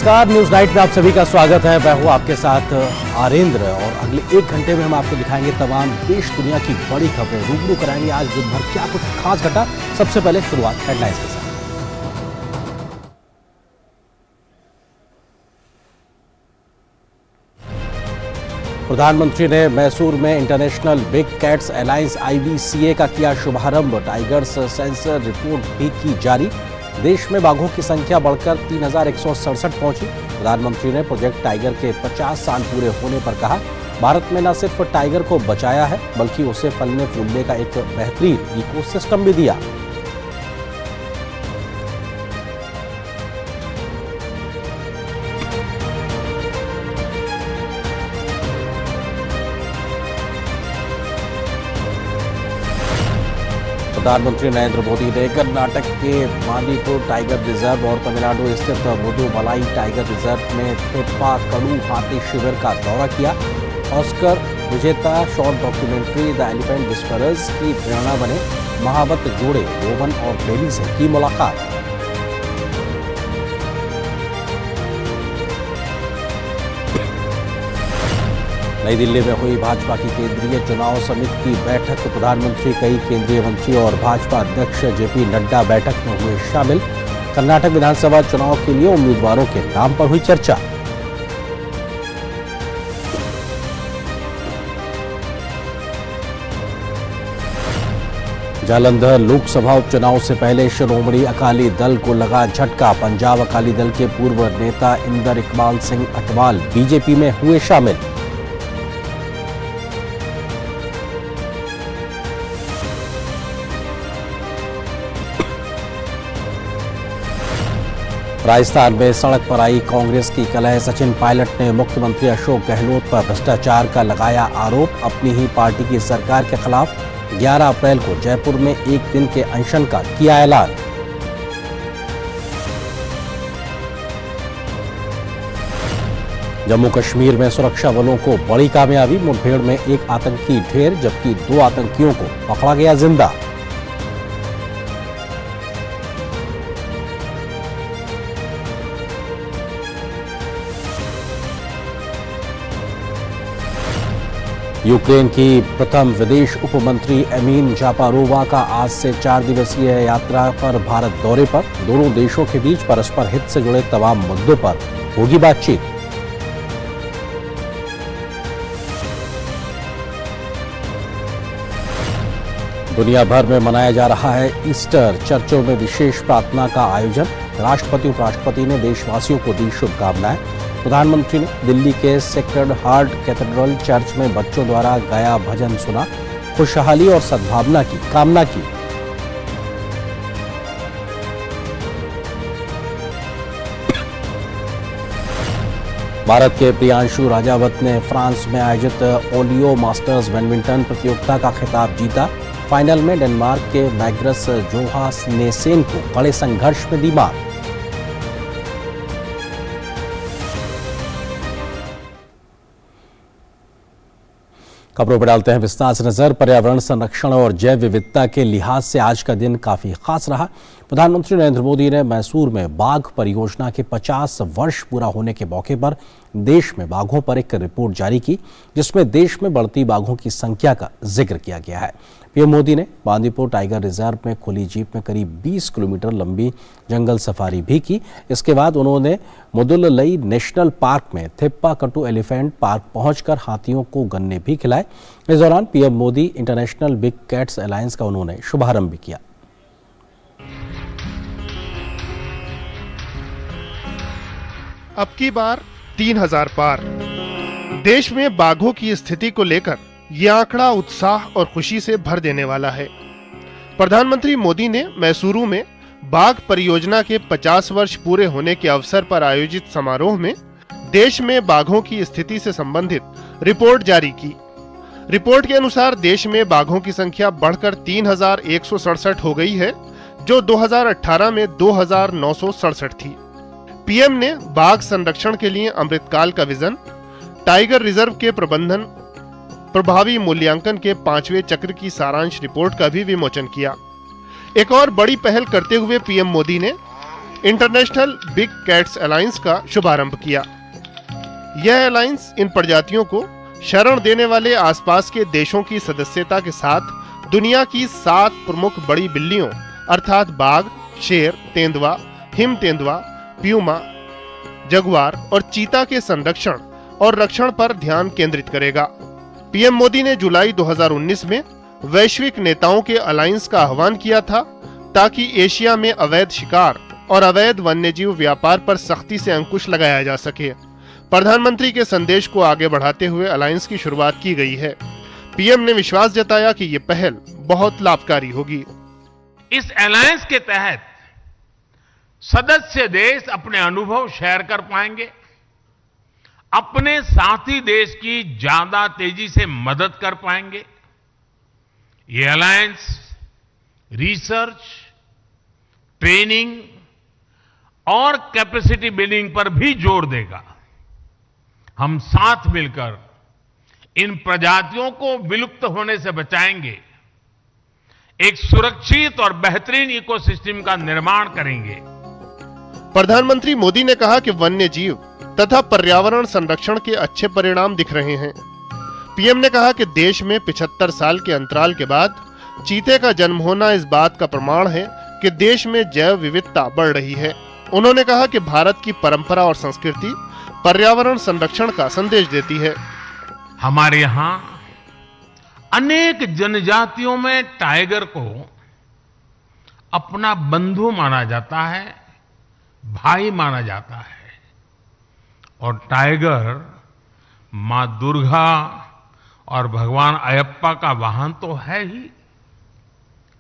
नमस्कार, news night में आप सभी का स्वागत है। मैं हूं आपके साथ आरेंद्र और अगले 1 घंटे में हम आपको दिखाएंगे तमाम देश दुनिया की बड़ी खबरें। रूबरू कराएंगे आज दिन भर क्या कुछ खास घटा। सबसे पहले शुरुआत हेडलाइंस के साथ। प्रधानमंत्री ने मैसूर में international big cats alliance IBCA का किया शुभारंभ। टाइगर्स सेंसर रिपोर्ट भी की जारी। देश में बाघों की संख्या बढ़कर 3167 पहुंची। प्रधानमंत्री ने प्रोजेक्ट टाइगर के 50 साल पूरे होने पर कहा, भारत में न सिर्फ टाइगर को बचाया है बल्कि उसे फलने फूलने का एक बेहतरीन इकोसिस्टम भी दिया। प्रधानमंत्री नरेंद्र मोदी ने कर्नाटक के मांडीपुर टाइगर रिजर्व और तमिलनाडु स्थित मुदुमलाई टाइगर रिजर्व में थिप्पाकड़ू हाथी शिविर का दौरा किया। ऑस्कर विजेता short documentary the elephant whisperers की प्रेरणा बने महावत जोड़े रोवन और बेली से की मुलाकात। नई दिल्ली में हुई भाजपा की केंद्रीय चुनाव समिति की बैठक। प्रधानमंत्री, कई केंद्रीय मंत्री और भाजपा अध्यक्ष JP नड्डा बैठक में हुए शामिल। कर्नाटक विधानसभा चुनाव के लिए उम्मीदवारों के नाम पर हुई चर्चा। जालंधर लोकसभा उपचुनाव से पहले शिरोमणि अकाली दल को लगा झटका। पंजाब अकाली दल के पूर्व नेता इंदर इकबाल सिंह अटवाल BJP में हुए शामिल। राजस्थान में सड़क पर आई कांग्रेस की कलह। सचिन पायलट ने मुख्यमंत्री अशोक गहलोत पर भ्रष्टाचार का लगाया आरोप। अपनी ही पार्टी की सरकार के खिलाफ 11 अप्रैल को जयपुर में 1 दिन के अनशन का किया ऐलान। जम्मू कश्मीर में सुरक्षा बलों को बड़ी कामयाबी। मुठभेड़ में 1 आतंकी ढेर जबकि 2 आतंकियों को पकड़ा गया जिंदा। यूक्रेन की प्रथम विदेश उपमंत्री एमीन जापारोवा का आज से 4 दिवसीय यात्रा पर भारत दौरे पर। दोनों देशों के बीच परस्पर हित से जुड़े तमाम मुद्दों पर होगी बातचीत। दुनिया भर में मनाया जा रहा है ईस्टर। चर्चों में विशेष प्रार्थना का आयोजन। राष्ट्रपति उपराष्ट्रपति ने देशवासियों को दी शुभकामनाएं। प्रधानमंत्री ने दिल्ली के सेक्रेड हार्ट कैथेड्रल चर्च में बच्चों द्वारा गाया भजन सुना। खुशहाली और सद्भावना की कामना की। भारत के प्रियांशु राजावत ने फ्रांस में आयोजित ओलियो मास्टर्स बैडमिंटन प्रतियोगिता का खिताब जीता। फाइनल में डेनमार्क के मैग्नस जोहान्सेन को कड़े संघर्ष में दी मात। खबरों पर डालते हैं विस्तार से नजर। पर्यावरण संरक्षण और जैव विविधता के लिहाज से आज का दिन काफी खास रहा। प्रधानमंत्री नरेंद्र मोदी ने मैसूर में बाघ परियोजना के 50 वर्ष पूरा होने के मौके पर देश में बाघों पर एक रिपोर्ट जारी की, जिसमें देश में बढ़ती बाघों की संख्या का जिक्र किया गया है। पीएम मोदी ने बांदीपुर टाइगर रिजर्व में खुली जीप में करीब 20 किलोमीटर लंबी जंगल सफारी भी की। इसके बाद उन्होंने मुदुमलाई नेशनल पार्क में थिप्पाकड़ू एलिफेंट पार्क पहुंचकर हाथियों को गन्ने भी खिलाए। इस दौरान PM Modi international big cats alliance का उन्होंने शुभारंभ भी किया। अब की बार 3000 पार। देश में बाघों की स्थिति को लेकर यह आंकड़ा उत्साह और खुशी से भर देने वाला है। प्रधानमंत्री मोदी ने मैसूरू में बाघ परियोजना के 50 वर्ष पूरे होने के अवसर पर आयोजित समारोह में देश में बाघों की स्थिति से संबंधित रिपोर्ट जारी की। रिपोर्ट के अनुसार देश में बाघों की संख्या बढ़कर 3167 हो गई है, जो 2018 में 2967 थी। पीएम ने बाघ संरक्षण के लिए अमृतकाल का विजन, टाइगर रिजर्व के प्रबंधन, प्रभावी मूल्यांकन के 5वें चक्र की सारांश रिपोर्ट का भी विमोचन किया। एक और बड़ी पहल करते हुए पीएम मोदी ने इंटरनेशनल बिग कैट्स अलायंस का शुभारंभ किया। यह अलायंस इन प्रजातियों को शरण देने वाले आसपास के देशों की सदस्यता के साथ दुनिया की 7 प्रमुख बड़ी बिल्लियों अर्थात बाघ, शेर, तेंदुआ, हिम तेंदुआ, प्यूमा, जगुआर और चीता के संरक्षण और रक्षण पर ध्यान केंद्रित करेगा। पीएम मोदी ने जुलाई 2019 में वैश्विक नेताओं के अलायंस का आह्वान किया था ताकि एशिया में अवैध शिकार और अवैध वन्यजीव व्यापार पर सख्ती से अंकुश लगाया जा सके। प्रधानमंत्री के संदेश को आगे बढ़ाते हुए अलायंस की शुरुआत की गई है। पीएम ने विश्वास जताया कि ये पहल बहुत लाभकारी होगी। इस अलायंस के तहत सदस्य देश अपने अनुभव शेयर कर पाएंगे, अपने साथी देश की ज्यादा तेजी से मदद कर पाएंगे। ये अलायंस रिसर्च, ट्रेनिंग और कैपेसिटी बिल्डिंग पर भी जोर देगा। हम साथ मिलकर इन प्रजातियों को विलुप्त होने से बचाएंगे, एक सुरक्षित और बेहतरीन इकोसिस्टम का निर्माण करेंगे। प्रधानमंत्री मोदी ने कहा कि वन्य जीव तथा पर्यावरण संरक्षण के अच्छे परिणाम दिख रहे हैं। पीएम ने कहा कि देश में 75 साल के अंतराल के बाद चीते का जन्म होना इस बात का प्रमाण है कि देश में जैव विविधता बढ़ रही है। उन्होंने कहा कि भारत की परंपरा और संस्कृति पर्यावरण संरक्षण का संदेश देती है। हमारे यहाँ अनेक जनजातियों में टाइगर को अपना बंधु माना जाता है, भाई माना जाता है। और टाइगर मां दुर्गा और भगवान अयप्पा का वाहन तो है ही।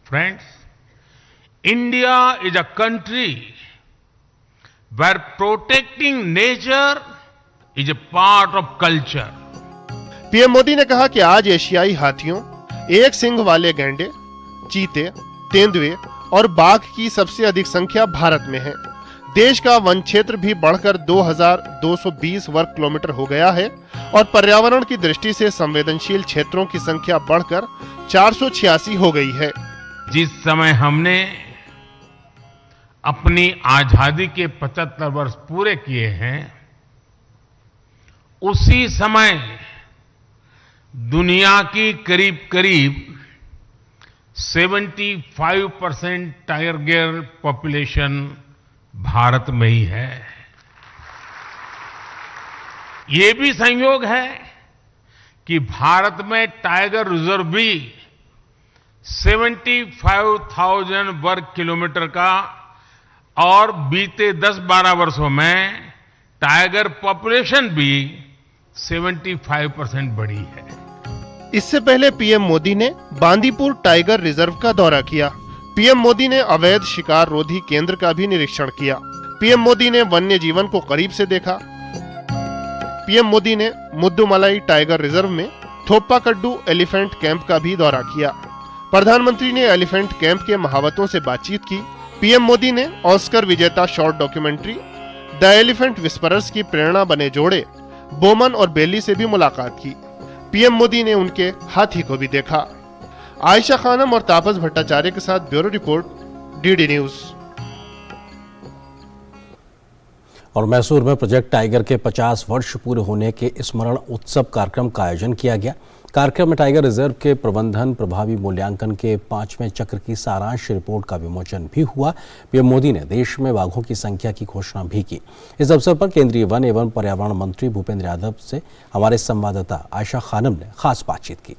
Friends, India is a country where protecting nature is a part of culture. PM Modi ने कहा कि आज एशियाई हाथियों, एक सिंग वाले गैंडे, चीते, तेंदुए और बाघ की सबसे अधिक संख्या भारत में है। देश का वन क्षेत्र भी बढ़कर 2220 वर्ग किलोमीटर हो गया है और पर्यावरण की दृष्टि से संवेदनशील क्षेत्रों की संख्या बढ़कर 486 हो गई है। जिस समय हमने अपनी आजादी के 75 वर्ष पूरे किए हैं, उसी समय दुनिया की करीब करीब 75% टाइगर पॉपुलेशन भारत में ही है। ये भी संयोग है कि भारत में टाइगर रिजर्व भी 75,000 वर्ग किलोमीटर का और बीते 10-12 वर्षों में टाइगर पॉपुलेशन भी 75% बढ़ी है। इससे पहले पीएम मोदी ने बांदीपुर टाइगर रिजर्व का दौरा किया। पीएम मोदी ने अवैध शिकार रोधी केंद्र का भी निरीक्षण किया। पीएम मोदी ने वन्य जीवन को करीब से देखा। पीएम मोदी ने मुद्दुमलाई टाइगर रिजर्व में थोप्पाकड्डू एलिफेंट कैंप का भी दौरा किया। प्रधानमंत्री ने एलिफेंट कैंप के महावतों से बातचीत की। पीएम मोदी ने ऑस्कर विजेता short documentary the elephant whisperers की प्रेरणा बने जोड़े बोमन और बेली से भी मुलाकात की। पीएम मोदी ने उनके हाथी को भी देखा। आयशा खानम और तापस भट्टाचार्य के साथ ब्यूरो रिपोर्ट, डीडी न्यूज। और मैसूर में प्रोजेक्ट टाइगर के 50 वर्ष पूरे होने के स्मरण उत्सव कार्यक्रम का आयोजन किया गया। कार्यक्रम में टाइगर रिजर्व के प्रबंधन, प्रभावी मूल्यांकन के 5वें चक्र की सारांश रिपोर्ट का विमोचन भी हुआ। पीएम मोदी ने देश में बाघों की संख्या की घोषणा भी की। इस अवसर पर केंद्रीय वन एवं पर्यावरण मंत्री भूपेंद्र यादव से हमारे संवाददाता आयशा खानम ने खास बातचीत की।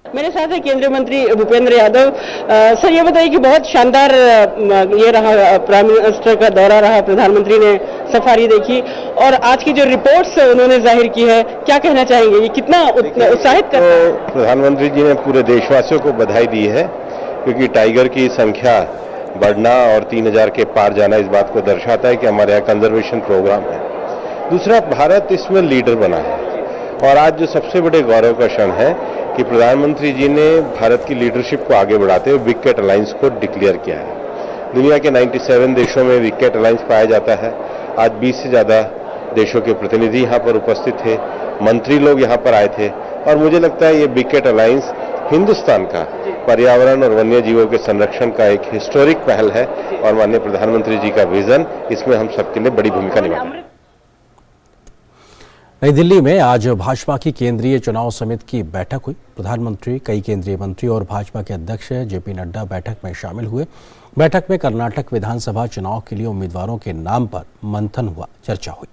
मेरे साथ है केंद्रीय मंत्री भूपेंद्र यादव। सर, ये बताइए कि बहुत शानदार ये रहा, प्राइम मिनिस्टर का दौरा रहा, प्रधानमंत्री ने सफारी देखी और आज की जो रिपोर्ट्स उन्होंने जाहिर की है, क्या कहना चाहेंगे? ये कितना उत्साहित करता है? प्रधानमंत्री जी ने पूरे देशवासियों को बधाई दी है क्योंकि टाइगर की संख्या बढ़ना और 3000 के पार जाना इस बात को दर्शाता है कि हमारे यहाँ कंजर्वेशन प्रोग्राम है। दूसरा, भारत इसमें लीडर बना है और आज जो सबसे बड़े गौरव का क्षण है कि प्रधानमंत्री जी ने भारत की लीडरशिप को आगे बढ़ाते हुए बिग कैट अलायंस को डिक्लेयर किया है। दुनिया के 97 देशों में बिग कैट अलायंस पाया जाता है। आज 20 से ज्यादा देशों के प्रतिनिधि यहाँ पर उपस्थित थे, मंत्री लोग यहाँ पर आए थे और मुझे लगता है ये बिग कैट अलायंस हिंदुस्तान का पर्यावरण और वन्य जीवों के संरक्षण का एक हिस्टोरिक पहल है और माननीय प्रधानमंत्री जी का विजन इसमें हम सबके लिए बड़ी भूमिका निभाता है। नई दिल्ली में आज भाजपा की केंद्रीय चुनाव समिति की बैठक हुई। प्रधानमंत्री, कई केंद्रीय मंत्री और भाजपा के अध्यक्ष जेपी नड्डा बैठक में शामिल हुए। बैठक में कर्नाटक विधानसभा चुनाव के लिए उम्मीदवारों के नाम पर मंथन हुआ, चर्चा हुई।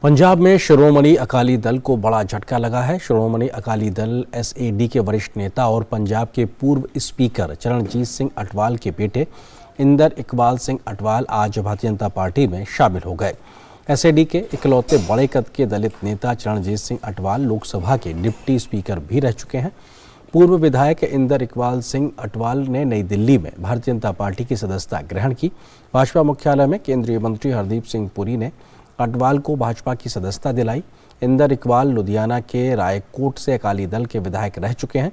पंजाब में शिरोमणि अकाली दल को बड़ा झटका लगा है। शिरोमणि अकाली दल एसएडी के वरिष्ठ नेता और पंजाब के पूर्व स्पीकर चरणजीत सिंह अटवाल के बेटे इंदर इकबाल सिंह अटवाल आज भारतीय जनता पार्टी में शामिल हो गए। एसएडी के इकलौते बड़े कद के दलित नेता चरणजीत सिंह अटवाल लोकसभा के डिप्टी स्पीकर भी रह चुके हैं। पूर्व विधायक इंदर इकबाल सिंह अटवाल ने नई दिल्ली में भारतीय जनता पार्टी की सदस्यता ग्रहण की। भाजपा मुख्यालय में केंद्रीय मंत्री हरदीप सिंह पुरी ने अटवाल को भाजपा की सदस्यता दिलाई। इंदर इकबाल लुधियाना के रायकोट से अकाली दल के विधायक रह चुके हैं।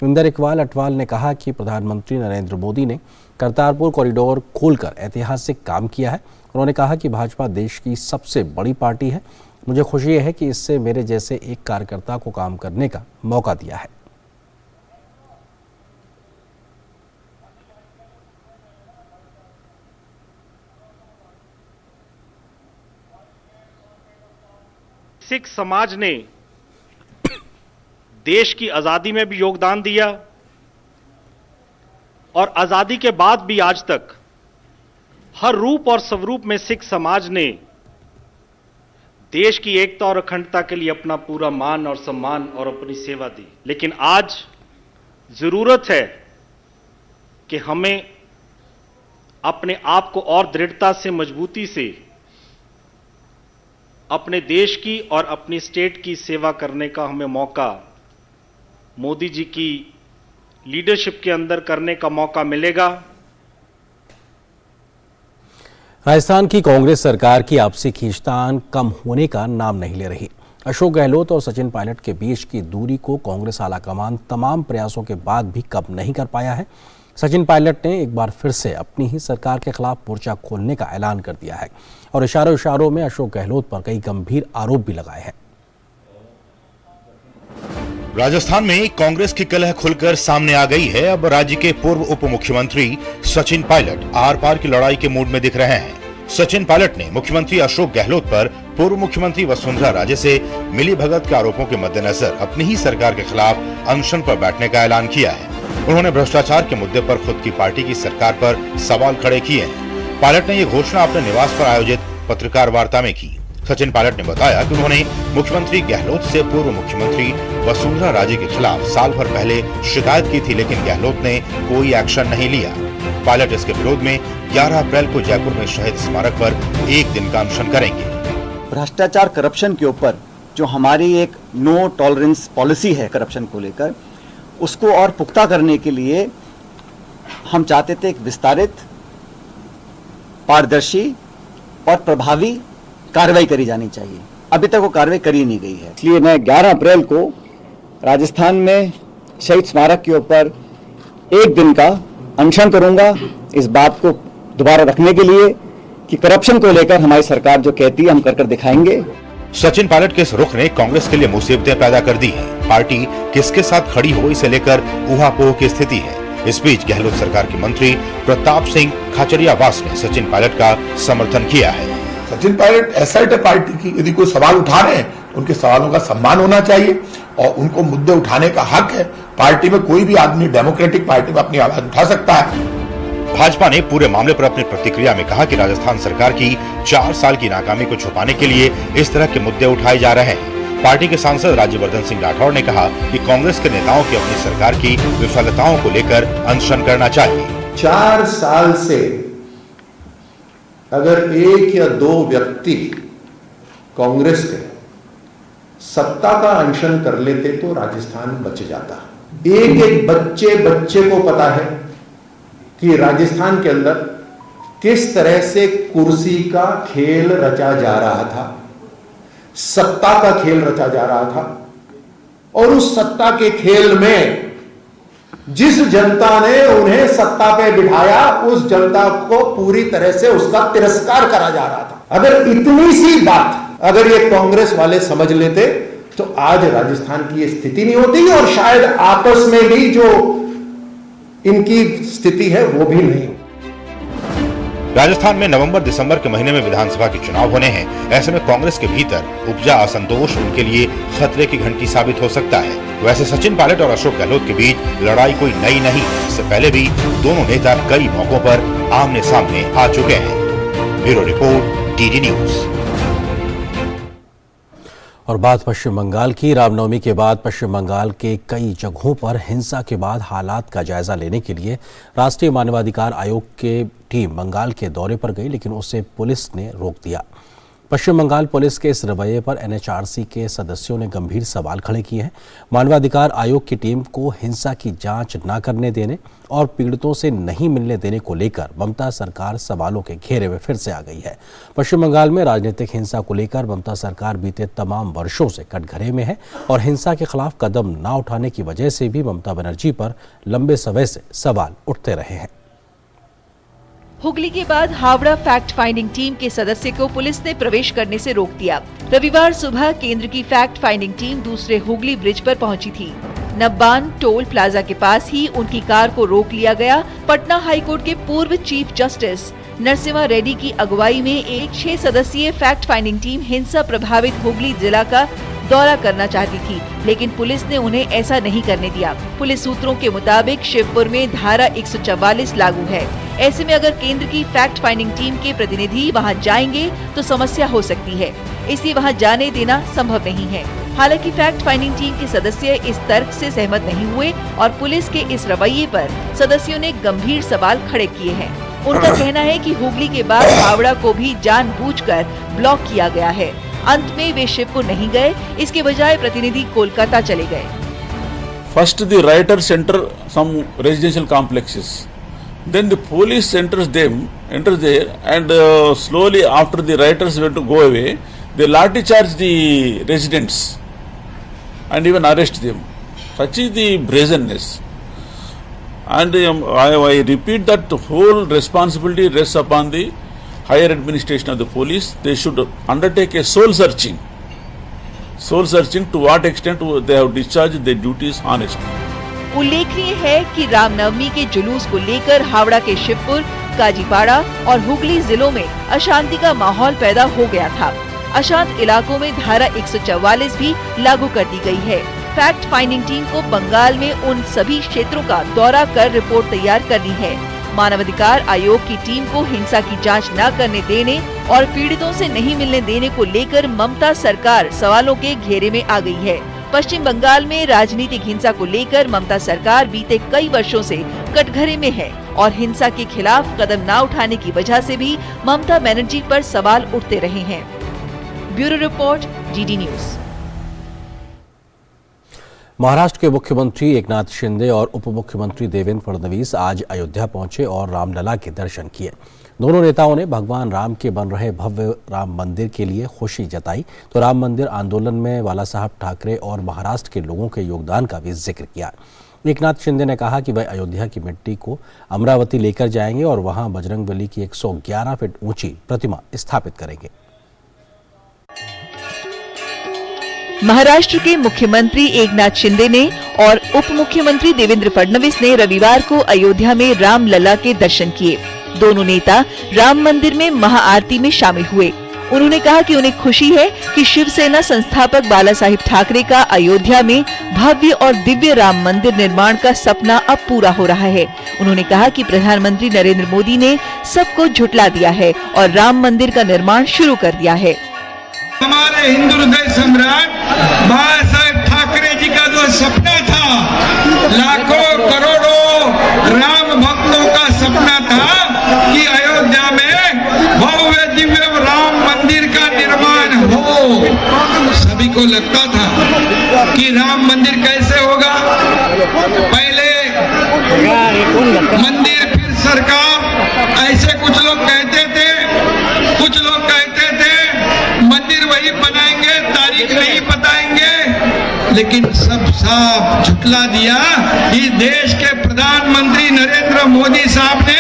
इंदर इकबाल अटवाल ने कहा कि प्रधानमंत्री नरेंद्र मोदी ने करतारपुर कॉरिडोर खोलकर ऐतिहासिक काम किया है। उन्होंने कहा कि भाजपा देश की सबसे बड़ी पार्टी है। मुझे खुशी है कि इससे मेरे जैसे एक कार्यकर्ता को काम करने का मौका दिया है। सिख समाज ने देश की आजादी में भी योगदान दिया और आजादी के बाद भी आज तक हर रूप और स्वरूप में सिख समाज ने देश की एकता और अखंडता के लिए अपना पूरा मान और सम्मान और अपनी सेवा दी। लेकिन आज जरूरत है कि हमें अपने आप को और दृढ़ता से, मजबूती से अपने देश की और अपनी स्टेट की सेवा करने का हमें मौका मोदी जी की लीडरशिप के अंदर करने का मौका मिलेगा। राजस्थान की कांग्रेस सरकार की आपसी खींचतान कम होने का नाम नहीं ले रही। अशोक गहलोत और सचिन पायलट के बीच की दूरी को कांग्रेस आलाकमान तमाम प्रयासों के बाद भी कम नहीं कर पाया है। सचिन पायलट ने एक बार फिर से अपनी ही सरकार के खिलाफ मोर्चा खोलने का ऐलान कर दिया है और इशारों में अशोक गहलोत पर कई गंभीर आरोप भी लगाए हैं। राजस्थान में कांग्रेस की कलह खुलकर सामने आ गई है। अब राज्य के पूर्व उप मुख्यमंत्री सचिन पायलट आर पार की लड़ाई के मूड में दिख रहे हैं। सचिन पायलट ने मुख्यमंत्री अशोक गहलोत पर पूर्व मुख्यमंत्री वसुंधरा राजे से मिलीभगत के आरोपों के मद्देनजर अपनी ही सरकार के खिलाफ अनशन पर बैठने का ऐलान किया है। उन्होंने भ्रष्टाचार के मुद्दे पर खुद की पार्टी की सरकार पर सवाल खड़े किए हैं। पायलट ने ये घोषणा अपने निवास पर आयोजित पत्रकार वार्ता में की। सचिन पायलट ने बताया कि उन्होंने मुख्यमंत्री गहलोत से पूर्व मुख्यमंत्री वसुंधरा राजे के खिलाफ साल भर पहले शिकायत की थी, लेकिन गहलोत ने कोई एक्शन नहीं लिया। पायलट इसके विरोध में 11 अप्रैल को जयपुर में शहीद स्मारक पर एक दिन का अनशन करेंगे। भ्रष्टाचार, करप्शन के ऊपर जो हमारी एक नो टॉलरेंस पॉलिसी है करप्शन को लेकर, उसको और पुख्ता करने के लिए हम चाहते थे एक विस्तारित, पारदर्शी और प्रभावी कार्रवाई करी जानी चाहिए। अभी तक वो कार्रवाई करी नहीं गई है। इसलिए मैं 11 अप्रैल को राजस्थान में शहीद स्मारक के ऊपर एक दिन का अनशन करूंगा, इस बात को दोबारा रखने के लिए कि करप्शन को लेकर हमारी सरकार जो कहती है हम कर दिखाएंगे। सचिन पायलट के इस रुख ने कांग्रेस के लिए मुसीबतें पैदा कर दी हैं। पार्टी किसके साथ खड़ी हो इसे लेकर ऊहापोह की स्थिति है। इस बीच गहलोत सरकार के मंत्री प्रताप सिंह खाचरियावास ने सचिन पायलट का समर्थन किया है। सचिन पायलट एसेट है पार्टी की, यदि कोई सवाल उठा रहे हैं उनके सवालों का सम्मान होना चाहिए और उनको मुद्दे उठाने का हक है। पार्टी में कोई भी आदमी डेमोक्रेटिक पार्टी में अपनी आवाज उठा सकता है। भाजपा ने पूरे मामले पर अपनी प्रतिक्रिया में कहा कि राजस्थान सरकार की 4 साल की नाकामी को छुपाने के लिए इस तरह के मुद्दे उठाए जा रहे हैं। पार्टी के सांसद राज्यवर्धन सिंह राठौड़ ने कहा कि कांग्रेस के नेताओं की अपनी सरकार की विफलताओं को लेकर अनशन करना चाहिए। 4 साल से अगर 1 या 2 व्यक्ति कांग्रेस के सत्ता का अनशन कर लेते तो राजस्थान बच जाता। एक बच्चे को पता है कि राजस्थान के अंदर किस तरह से कुर्सी का खेल रचा जा रहा था, सत्ता का खेल रचा जा रहा था और उस सत्ता के खेल में जिस जनता ने उन्हें सत्ता पे बिठाया उस जनता को पूरी तरह से उसका तिरस्कार करा जा रहा था। अगर इतनी सी बात अगर ये कांग्रेस वाले समझ लेते तो आज राजस्थान की ये स्थिति नहीं होती और शायद आपस में भी जो इनकी स्थिति है वो भी नहीं। राजस्थान में नवंबर-दिसंबर के महीने में विधानसभा के चुनाव होने हैं। ऐसे में कांग्रेस के भीतर उपजा असंतोष उनके लिए खतरे की घंटी साबित हो सकता है। वैसे सचिन पायलट और अशोक गहलोत के बीच लड़ाई कोई नई नहीं। इससे पहले भी दोनों नेता कई मौकों पर आमने सामने आ चुके हैं। Bureau report, DD news. और बात पश्चिम बंगाल की। रामनवमी के बाद पश्चिम बंगाल के कई जगहों पर हिंसा के बाद हालात का जायजा लेने के लिए राष्ट्रीय मानवाधिकार आयोग की टीम बंगाल के दौरे पर गई, लेकिन उसे पुलिस ने रोक दिया। पश्चिम बंगाल पुलिस के इस रवैये पर एनएचआरसी के सदस्यों ने गंभीर सवाल खड़े किए हैं। मानवाधिकार आयोग की टीम को हिंसा की जांच न करने देने और पीड़ितों से नहीं मिलने देने को लेकर ममता सरकार सवालों के घेरे में फिर से आ गई है। पश्चिम बंगाल में राजनीतिक हिंसा को लेकर ममता सरकार बीते तमाम वर्षों से कटघरे में है और हिंसा के खिलाफ कदम न उठाने की वजह से भी ममता बनर्जी पर लंबे समय से सवाल उठते रहे हैं। हुगली के बाद हावड़ा फैक्ट फाइंडिंग टीम के सदस्य को पुलिस ने प्रवेश करने से रोक दिया। रविवार सुबह केंद्र की फैक्ट फाइंडिंग टीम दूसरे हुगली ब्रिज पर पहुंची थी। नब्बान टोल प्लाजा के पास ही उनकी कार को रोक लिया गया। पटना हाईकोर्ट के पूर्व चीफ जस्टिस नरसिम्हा रेड्डी की अगुवाई में एक 6 सदस्यीय फैक्ट फाइंडिंग टीम हिंसा प्रभावित हुगली जिला का दौरा करना चाहती थी, लेकिन पुलिस ने उन्हें ऐसा नहीं करने दिया। पुलिस सूत्रों के मुताबिक शिवपुर में धारा 144 लागू है। ऐसे में अगर केंद्र की फैक्ट फाइंडिंग टीम के प्रतिनिधि वहां जाएंगे तो समस्या हो सकती है, इसलिए वहां जाने देना संभव नहीं है। हालांकि फैक्ट फाइंडिंग टीम के सदस्य इस तर्क से सहमत नहीं हुए और पुलिस के इस रवैये पर सदस्यों ने गंभीर सवाल खड़े किए हैं। उनका कहना है कि हुगली के बाद हावड़ा को भी जानबूझकर ब्लॉक किया गया है। अंत में वे शिवपुर नहीं गए, इसके बजाय प्रतिनिधि कोलकाता चले गए। First the writers enter some residential complexes, then the police enters there, and slowly after the writers went to go away, they lathi charge the residents and even arrest them. Such is the brazenness. And I repeat that the whole responsibility rests upon the higher administration of the police. They should undertake a soul searching to what extent they have discharged their duties honestly. उल्लेखनीय है कि रामनवमी के जुलूस को लेकर हावड़ा के शिवपुर, काजीपाड़ा और हुगली जिलों में अशांति का माहौल पैदा हो गया था। अशांत इलाकों में धारा 144 भी लागू कर दी गई है। फैक्ट फाइंडिंग टीम को बंगाल में उन सभी क्षेत्रों का दौरा कर रिपोर्ट तैयार करनी है। मानवाधिकार आयोग की टीम को हिंसा की जांच न करने देने और पीड़ितों से नहीं मिलने देने को लेकर ममता सरकार सवालों के घेरे में आ गई है। पश्चिम बंगाल में राजनीतिक हिंसा को लेकर ममता सरकार बीते कई वर्षों से कटघरे में है और हिंसा के खिलाफ कदम न उठाने की वजह से भी ममता बनर्जी पर सवाल उठते रहे हैं। Bureau report, DD news. Maharashtra के मुख्यमंत्री एकनाथ शिंदे और उप मुख्यमंत्री देवेंद्र फडणवीस आज अयोध्या पहुंचे और रामलला के दर्शन किए। दोनों नेताओं ने भगवान राम के बन रहे भव्य राम मंदिर के लिए खुशी जताई तो राम मंदिर आंदोलन में बाला साहब ठाकरे और महाराष्ट्र के लोगों के योगदान का भी जिक्र किया। एकनाथ शिंदे ने कहा कि वह अयोध्या की मिट्टी को अमरावती लेकर जाएंगे और वहां बजरंगबली की 111 फीट ऊंची प्रतिमा स्थापित करेंगे। महाराष्ट्र के मुख्यमंत्री एकनाथ शिंदे ने और उप मुख्यमंत्री देवेंद्र फडणवीस ने रविवार को अयोध्या में रामलला के दर्शन किए। दोनों नेता राम मंदिर में महाआरती में शामिल हुए। उन्होंने कहा कि उन्हें खुशी है कि शिवसेना संस्थापक बाला साहिब ठाकरे का अयोध्या में भव्य और दिव्य राम मंदिर निर्माण का सपना अब पूरा हो रहा है। उन्होंने कहा कि प्रधानमंत्री नरेंद्र मोदी ने सबको झुठला दिया है और राम मंदिर का निर्माण शुरू कर दिया है। हमारे हिंदू हृदय सम्राट बाला साहेब ठाकरे जी का जो सपना था, लाखों करोड़ों राम भक्तों का सपना था कि अयोध्या में भव्य दिव्य राम मंदिर का निर्माण हो। सभी को लगता था कि राम मंदिर कैसे होगा, पहले मंदिर फिर सरकार, ऐसे कुछ लोग कहते थे। कुछ लोग कहते थे मंदिर वही बनाएंगे, तारीख नहीं बताएंगे। लेकिन सब साफ झुठला दिया। इस देश के प्रधानमंत्री नरेंद्र मोदी साहब ने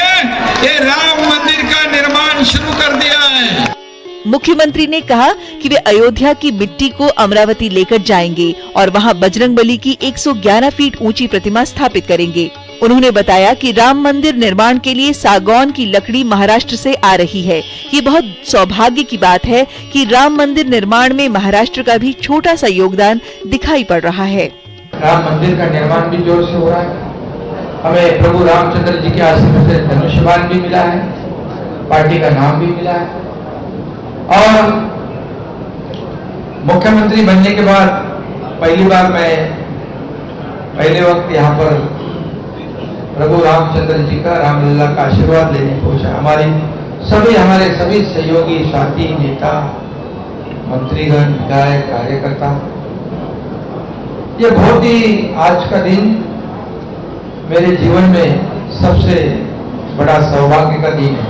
ये राम मंदिर का निर्माण शुरू कर दिया है। मुख्यमंत्री ने कहा कि वे अयोध्या की मिट्टी को अमरावती लेकर जाएंगे और वहां बजरंगबली की 111 फीट ऊंची प्रतिमा स्थापित करेंगे। उन्होंने बताया कि राम मंदिर निर्माण के लिए सागौन की लकड़ी महाराष्ट्र से आ रही है। ये बहुत सौभाग्य की बात है कि राम मंदिर निर्माण में महाराष्ट्र का भी छोटा सा योगदान दिखाई पड़ रहा है। राम मंदिर का निर्माण भी जोर से हो रहा है। हमें प्रभु रामचंद्र जी के आश्रम से धनुष्यबाण भी मिला है, पार्टी का नाम भी मिला है। और मुख्यमंत्री बनने के बाद पहली बार मैं पहले वक्त यहाँ पर प्रभु रामचंद्र जी का रामलला का आशीर्वाद लेने पहुंचा। हमारे सभी सहयोगी साथी, नेता, मंत्रीगण, विधायक, कार्यकर्ता, ये बहुत ही आज का दिन मेरे जीवन में सबसे बड़ा सौभाग्य का दिन है।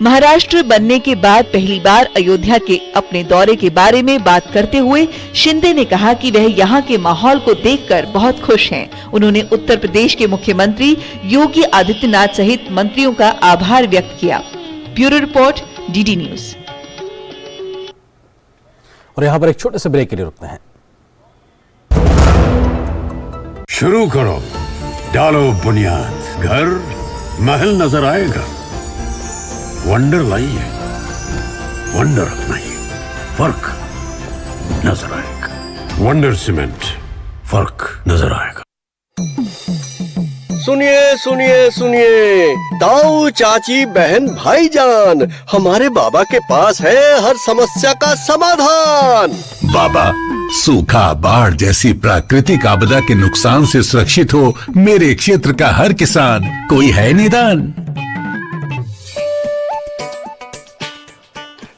महाराष्ट्र बनने के बाद पहली बार अयोध्या के अपने दौरे के बारे में बात करते हुए शिंदे ने कहा कि वह यहाँ के माहौल को देखकर बहुत खुश हैं। उन्होंने उत्तर प्रदेश के मुख्यमंत्री योगी आदित्यनाथ सहित मंत्रियों का आभार व्यक्त किया। Bureau report, DD news. और यहाँ पर एक छोटे से ब्रेक के लिए रुकते हैं। शुरू करो, डालो बुनियाद, घर महल नजर आएगा। वंडर लाइए, वंडर अपनाइए, फर्क नजर आएगा। वंडर सीमेंट, फर्क नजर आएगा। सुनिए सुनिए सुनिए, ताऊ चाची बहन भाईजान, हमारे बाबा के पास है हर समस्या का समाधान। बाबा, सूखा, बाढ़ जैसी प्राकृतिक आपदा के नुकसान से सुरक्षित हो मेरे क्षेत्र का हर किसान। कोई है निदान?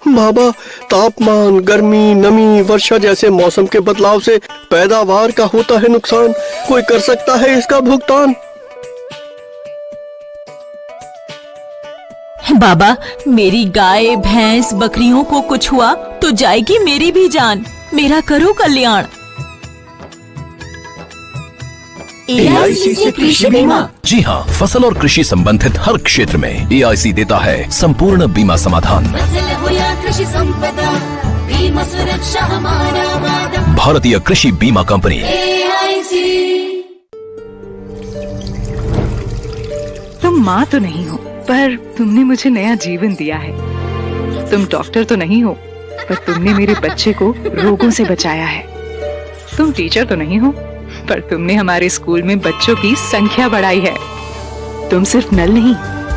बाबा, तापमान, गर्मी, नमी, वर्षा जैसे मौसम के बदलाव से पैदावार का होता है नुकसान। कोई कर सकता है इसका भुगतान? बाबा, मेरी गाय, भैंस, बकरियों को कुछ हुआ तो जाएगी मेरी भी जान। मेरा करो कल्याण। AIC से कृषि बीमा। जी हाँ, फसल और कृषि संबंधित हर क्षेत्र में AIC देता है संपूर्ण बीमा समाधान। फसल हो या कृषि संपदा, बीमा सुरक्षा हमारा वादा। भारतीय कृषि बीमा कंपनी। AIC। तुम माँ तो नहीं हो, पर तुमने मुझे नया जीवन दिया है। तुम डॉक्टर तो नहीं हो, पर तुमने मेरे बच्चे को रोगों से बचाया है। तुम टीचर तो नहीं हो, पर तुमने हमारे स्कूल में बच्चों की संख्या बढ़ाई है। तुम सिर्फ नल नहीं,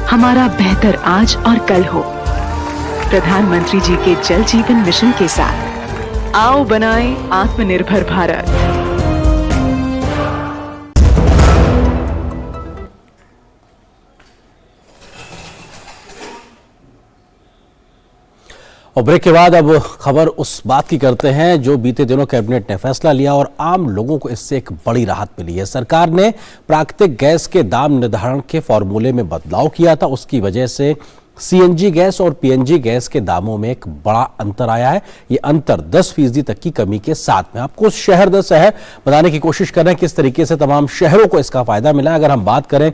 हमारा बेहतर आज और कल हो। प्रधानमंत्री जी के जल जीवन मिशन के साथ आओ बनाएं आत्मनिर्भर भारत। और ब्रेक के बाद अब खबर उस बात की करते हैं जो बीते दिनों कैबिनेट ने फैसला लिया और आम लोगों को इससे एक बड़ी राहत मिली है। सरकार ने प्राकृतिक गैस के दाम निर्धारण के फॉर्मूले में बदलाव किया था, उसकी वजह से CNG गैस और PNG गैस के दामों में एक बड़ा अंतर आया है। ये अंतर 10% तक की कमी के साथ में। आपको शहर दर शहर बताने की कोशिश कर रहे हैं किस तरीके से तमाम शहरों को इसका फायदा मिला। अगर हम बात करें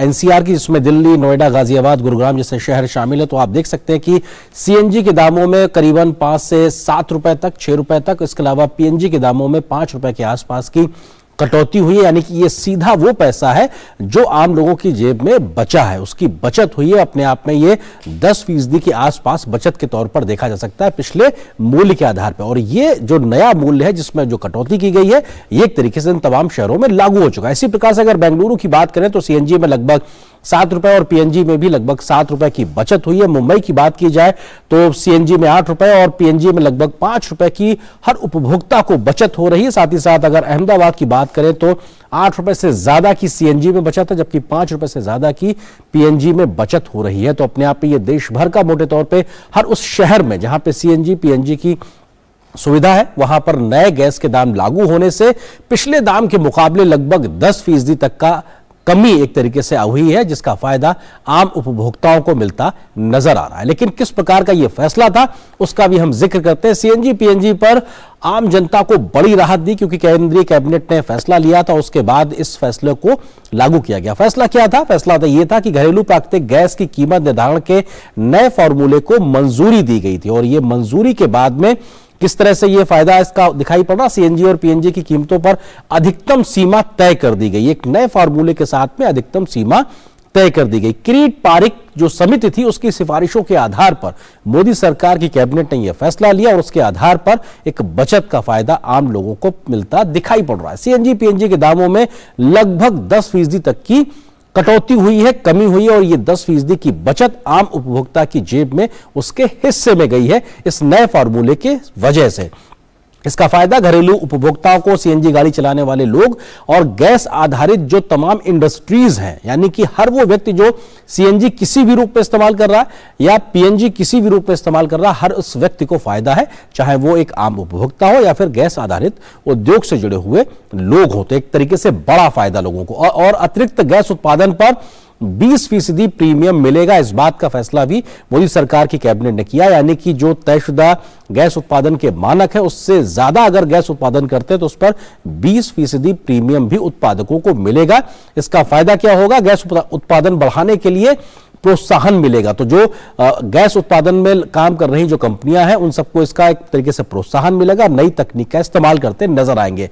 NCR की, जिसमें दिल्ली, नोएडा, गाजियाबाद, गुरुग्राम जैसे शहर शामिल है, तो आप देख सकते हैं कि CNG के दामों में करीबन 5 से 7 रुपए तक, 6 रुपए तक, इसके अलावा PNG के दामों में 5 रुपए के आसपास की कटौती हुई है। यानी कि ये सीधा वो पैसा है जो आम लोगों की जेब में बचा है, उसकी बचत हुई है। अपने आप में ये 10% के आसपास बचत के तौर पर देखा जा सकता है पिछले मूल्य के आधार पर। और ये जो नया मूल्य है जिसमें जो कटौती की गई है, ये एक तरीके से इन तमाम शहरों में लागू हो चुका है। इसी प्रकार से अगर बेंगलुरु की बात करें तो CNG में लगभग 7 रुपए और PNG में भी लगभग 7 रुपए की बचत हुई है। मुंबई की बात की जाए तो CNG में 8 रुपए और PNG में लगभग 5 रुपए की हर उपभोक्ता को बचत हो रही है। साथ ही साथ अगर अहमदाबाद की बात करें तो 8 रुपए से ज्यादा की CNG में बचत है, जबकि 5 रुपए से ज्यादा की PNG में बचत हो रही है। तो अपने आप में ये देश भर का मोटे तौर पे हर उस शहर में जहां पे CNG PNG की सुविधा है, वहां पर नए गैस के दाम लागू होने से पिछले दाम के मुकाबले लगभग 10% तक का कमी एक तरीके से हुई है, जिसका फायदा आम उपभोक्ताओं को मिलता नजर आ रहा है। लेकिन किस प्रकार का यह फैसला था उसका भी हम जिक्र करते हैं। CNG PNG पर आम जनता को बड़ी राहत दी, क्योंकि केंद्रीय कैबिनेट ने फैसला लिया था, उसके बाद इस फैसले को लागू किया गया। फैसला क्या था? फैसला तो यह था कि घरेलू प्राकृतिक गैस की कीमत निर्धारण के नए फॉर्मूले को मंजूरी दी गई थी, और यह मंजूरी के बाद में किस तरह से ये फायदा इसका दिखाई पड़ रहा, सीएनजी और पीएनजी की कीमतों पर अधिकतम सीमा तय कर दी गई। एक नए फार्मूले के साथ में अधिकतम सीमा तय कर दी गई। किरीट पारिक जो समिति थी उसकी सिफारिशों के आधार पर मोदी सरकार की कैबिनेट ने यह फैसला लिया, और उसके आधार पर एक बचत का फायदा आम लोगों को मिलता दिखाई पड़ रहा है। सीएनजी पीएनजी के दामों में लगभग 10% तक की कटौती हुई है, कमी हुई है, और ये 10% की बचत आम उपभोक्ता की जेब में उसके हिस्से में गई है इस नए फार्मूले के वजह से। इसका फायदा घरेलू उपभोक्ताओं को, सीएनजी गाड़ी चलाने वाले लोग और गैस आधारित जो तमाम इंडस्ट्रीज हैं, यानी कि हर वो व्यक्ति जो सीएनजी किसी भी रूप में इस्तेमाल कर रहा है या पीएनजी किसी भी रूप में इस्तेमाल कर रहा है, हर उस व्यक्ति को फायदा है, चाहे वो एक आम उपभोक्ता हो या फिर गैस आधारित उद्योग से जुड़े हुए लोग हो। तो एक तरीके से बड़ा फायदा लोगों को। और अतिरिक्त गैस उत्पादन पर 20% प्रीमियम मिलेगा, इस बात का फैसला भी मोदी सरकार की कैबिनेट ने किया। यानी कि जो तयशुदा गैस उत्पादन के मानक है उससे ज्यादा अगर गैस उत्पादन करते हैं तो उस पर 20% प्रीमियम भी उत्पादकों को मिलेगा। इसका फायदा क्या होगा? गैस उत्पादन बढ़ाने के लिए प्रोत्साहन मिलेगा। तो जो गैस उत्पादन में काम कर रही जो कंपनियां हैं उन सबको इसका एक तरीके से प्रोत्साहन मिलेगा, नई तकनीक का इस्तेमाल करते नजर आएंगे।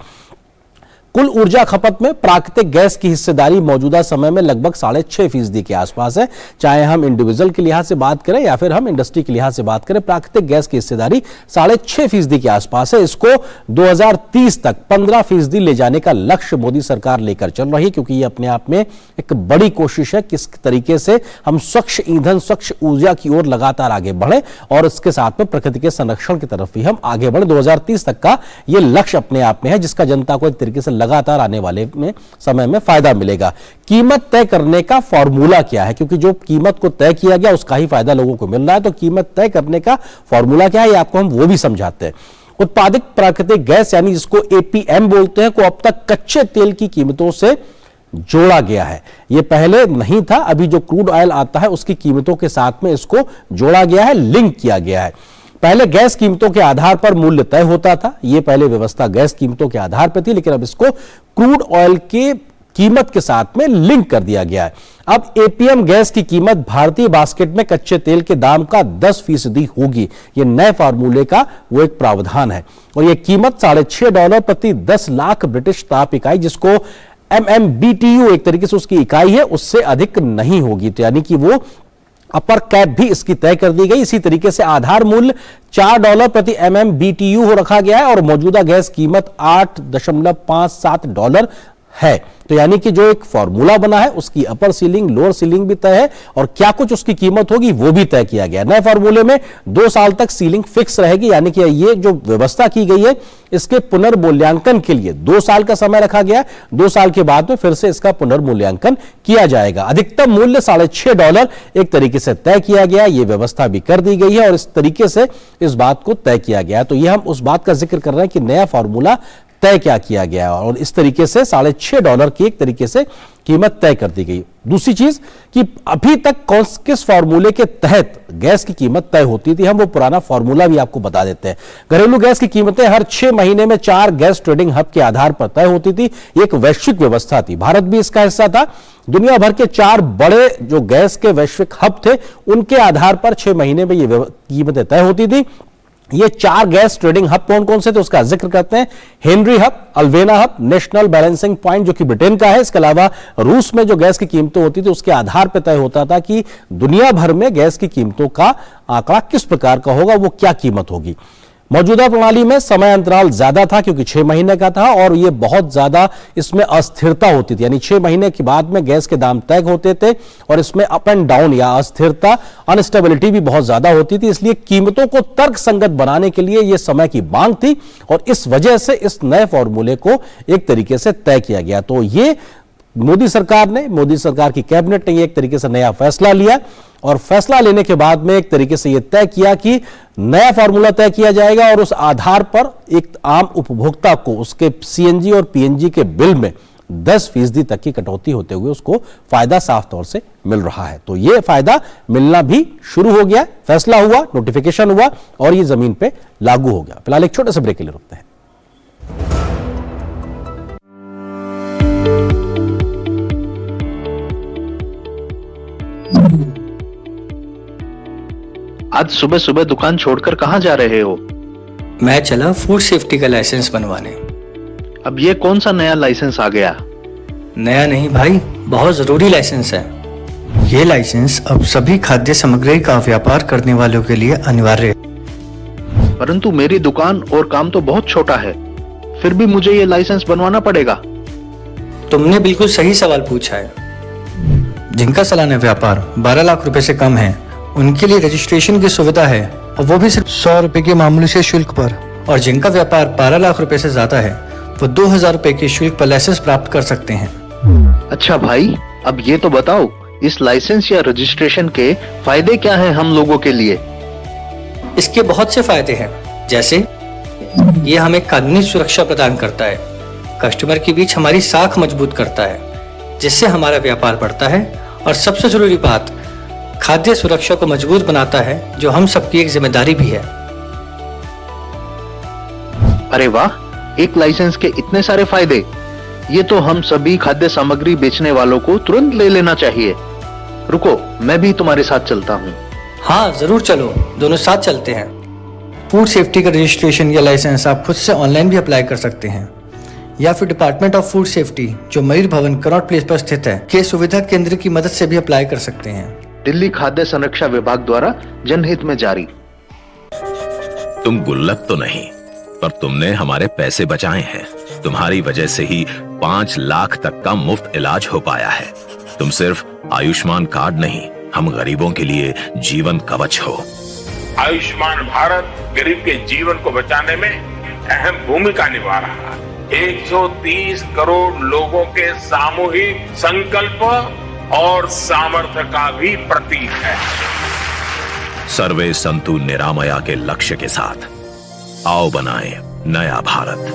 कुल ऊर्जा खपत में प्राकृतिक गैस की हिस्सेदारी मौजूदा समय में लगभग 6.5% के आसपास है। चाहे हम इंडिविजुअल के लिहाज से बात करें या फिर हम इंडस्ट्री के लिहाज से बात करें, प्राकृतिक गैस की हिस्सेदारी 6.5% के आसपास है। इसको 2030 तक 15% ले जाने का लक्ष्य मोदी सरकार लेकर चल रही है, क्योंकि ये अपने आप में एक बड़ी कोशिश है किस तरीके से हम स्वच्छ ईंधन, स्वच्छ ऊर्जा की ओर लगातार आगे बढ़े और इसके साथ में प्रकृति के संरक्षण की तरफ भी हम आगे बढ़े। 2030 तक का ये लक्ष्य अपने आप में है, जिसका जनता को एक तरीके से लगातार आने वाले में समय में फायदा मिलेगा। कीमत तय करने का फॉर्मूला क्या है? क्योंकि जो कीमत को तय किया गया उसका ही फायदा लोगों को मिल रहा है, तो कीमत तय करने का फॉर्मूला क्या है, ये आपको हम वो भी समझाते हैं। उत्पादित प्राकृतिक गैस यानी जिसको एपीएम बोलते हैं, को अब तक कच्चे तेल की कीमतों से जोड़ा गया है। यह पहले नहीं था, अभी जो क्रूड ऑयल आता है उसकी कीमतों के साथ में इसको जोड़ा गया है, लिंक किया गया है। पहले गैस कीमतों के आधार पर मूल्य तय होता था, यह पहले व्यवस्था गैस कीमतों के आधार पर थी, लेकिन अब इसको क्रूड ऑयल के कीमत के साथ में लिंक कर दिया गया है। अब एपीएम गैस की कीमत भारतीय बास्केट में कच्चे तेल के दाम का 10% होगी। यह नए फार्मूले का वो एक प्रावधान है, और यह कीमत $6.5 प्रति 10 लाख ब्रिटिश ताप इकाई, जिसको MMBTU एक तरीके से उसकी इकाई है, उससे अधिक नहीं होगी। तो यानी कि वो अपर कैप भी इसकी तय कर दी गई। इसी तरीके से आधार मूल्य $4 प्रति MMBTU हो रखा गया है, और मौजूदा गैस कीमत $8.57 है। तो यानी कि जो एक फॉर्मूला बना है उसकी अपर सीलिंग, लोअर सीलिंग भी तय है, और क्या कुछ उसकी कीमत होगी वो भी तय किया गया है। नए फॉर्मूले में 2 साल तक सीलिंग फिक्स रहेगी, यानी कि ये जो व्यवस्था की गई है इसके पुनर्मूल्यांकन के लिए 2 साल का समय रखा गया है। 2 साल के बाद में फिर से इसका पुनर्मूल्यांकन किया जाएगा। अधिकतम मूल्य $6.5 एक तरीके से तय किया गया, ये व्यवस्था भी कर दी गई है, और इस तरीके से इस बात को तय किया गया है। तो ये हम उस बात का जिक्र कर रहे हैं कि नया फॉर्मूला तय क्या किया गया है, और इस तरीके से $6.5 की एक तरीके से कीमत तय कर दी गई। दूसरी चीज कि अभी तक किस फॉर्मूले के तहत गैस की कीमत तय होती थी, हम वो पुराना फॉर्मूला भी आपको बता देते हैं। घरेलू गैस की कीमतें हर 6 महीने में 4 गैस ट्रेडिंग हब के आधार पर तय होती थी। एक वैश्विक व्यवस्था थी, भारत भी इसका हिस्सा था। दुनिया भर के 4 बड़े जो गैस के वैश्विक हब थे उनके आधार पर 6 महीने में ये कीमतें तय होती थी। ये 4 गैस ट्रेडिंग हब कौन कौन से थे उसका जिक्र करते हैं। हेनरी हब, अल्वेना हब, नेशनल बैलेंसिंग पॉइंट जो कि ब्रिटेन का है। इसके अलावा रूस में जो गैस की कीमतें होती थी उसके आधार पर तय होता था कि दुनिया भर में गैस की कीमतों का आंकड़ा किस प्रकार का होगा, वो क्या कीमत होगी। मौजूदा प्रणाली में समय अंतराल ज्यादा था क्योंकि 6 महीने का था, और ये बहुत ज्यादा इसमें अस्थिरता होती थी, यानी 6 महीने के बाद में गैस के दाम तय होते थे, और इसमें अप एंड डाउन या अस्थिरता, अनस्टेबिलिटी भी बहुत ज्यादा होती थी। इसलिए कीमतों को तर्क संगत बनाने के लिए ये समय की मांग थी, और इस वजह से इस नए फॉर्मूले को एक तरीके से तय किया गया। तो ये मोदी सरकार की कैबिनेट ने एक तरीके से नया फैसला लिया, और फैसला लेने के बाद में एक तरीके से यह तय किया कि नया फॉर्मूला तय किया जाएगा, और उस आधार पर एक आम उपभोक्ता को उसके सीएनजी और पीएनजी के बिल में 10% तक की कटौती होते हुए उसको फायदा साफ तौर से मिल रहा है। तो ये फायदा मिलना भी शुरू हो गया, फैसला हुआ, नोटिफिकेशन हुआ और ये जमीन पे लागू हो गया। फिलहाल एक छोटे से ब्रेक के लिए रुकते हैं। आज सुबह सुबह दुकान छोड़कर कहाँ जा रहे हो? मैं चला फूड सेफ्टी का लाइसेंस बनवाने। अब ये कौन सा नया लाइसेंस आ गया? नया नहीं भाई, बहुत जरूरी लाइसेंस है। ये लाइसेंस अब सभी खाद्य सामग्री का व्यापार करने वालों के लिए अनिवार्य है। परंतु मेरी दुकान और काम तो बहुत छोटा है, फिर भी मुझे ये लाइसेंस बनवाना पड़ेगा। तुमने बिल्कुल सही सवाल पूछा है। जिनका सालाना व्यापार 12 लाख रुपए से कम है उनके लिए रजिस्ट्रेशन की सुविधा है, और वो भी सिर्फ 100 रुपए के मामूली से शुल्क पर। और जिनका व्यापार 12 लाख रुपए से ज्यादा है वो 2000 रुपए के शुल्क पर लाइसेंस प्राप्त कर सकते हैं। अच्छा भाई, अब ये तो बताओ, इस लाइसेंस या रजिस्ट्रेशन के फायदे क्या हैं हम लोगों के लिए? इसके बहुत से फायदे हैं, जैसे ये हमें कानूनी सुरक्षा प्रदान करता है, कस्टमर के बीच हमारी साख मजबूत करता है, जिससे हमारा व्यापार बढ़ता है, और सबसे जरूरी बात, खाद्य सुरक्षा को मजबूत बनाता है, जो हम सबकी एक जिम्मेदारी भी है। अरे वाह, एक लाइसेंस के इतने सारे फायदे! ये तो हम सभी खाद्य सामग्री बेचने वालों को तुरंत ले लेना चाहिए। रुको, मैं भी तुम्हारे साथ चलता हूँ। हाँ जरूर चलो, दोनों साथ चलते हैं। फूड सेफ्टी का रजिस्ट्रेशन या लाइसेंस आप खुद से ऑनलाइन भी अप्लाई कर सकते हैं, या फिर डिपार्टमेंट ऑफ फूड सेफ्टी जो मयूर भवन कनॉट प्लेस पर स्थित है के सुविधा केंद्र की मदद से भी अप्लाई कर सकते हैं। दिल्ली खाद्य संरक्षा विभाग द्वारा जनहित में जारी। तुम गुल्लक तो नहीं, पर तुमने हमारे पैसे बचाए हैं। तुम्हारी वजह से ही 5 लाख तक का मुफ्त इलाज हो पाया है। तुम सिर्फ आयुष्मान कार्ड नहीं, हम गरीबों के लिए जीवन कवच हो। आयुष्मान भारत गरीब के जीवन को बचाने में अहम भूमिका निभा रहा है। 130 करोड़ लोगों के सामूहिक संकल्प और सामर्थ्य का भी प्रतीक है। सर्वे संतु निरामया के लक्ष्य के साथ आओ बनाएं नया भारत।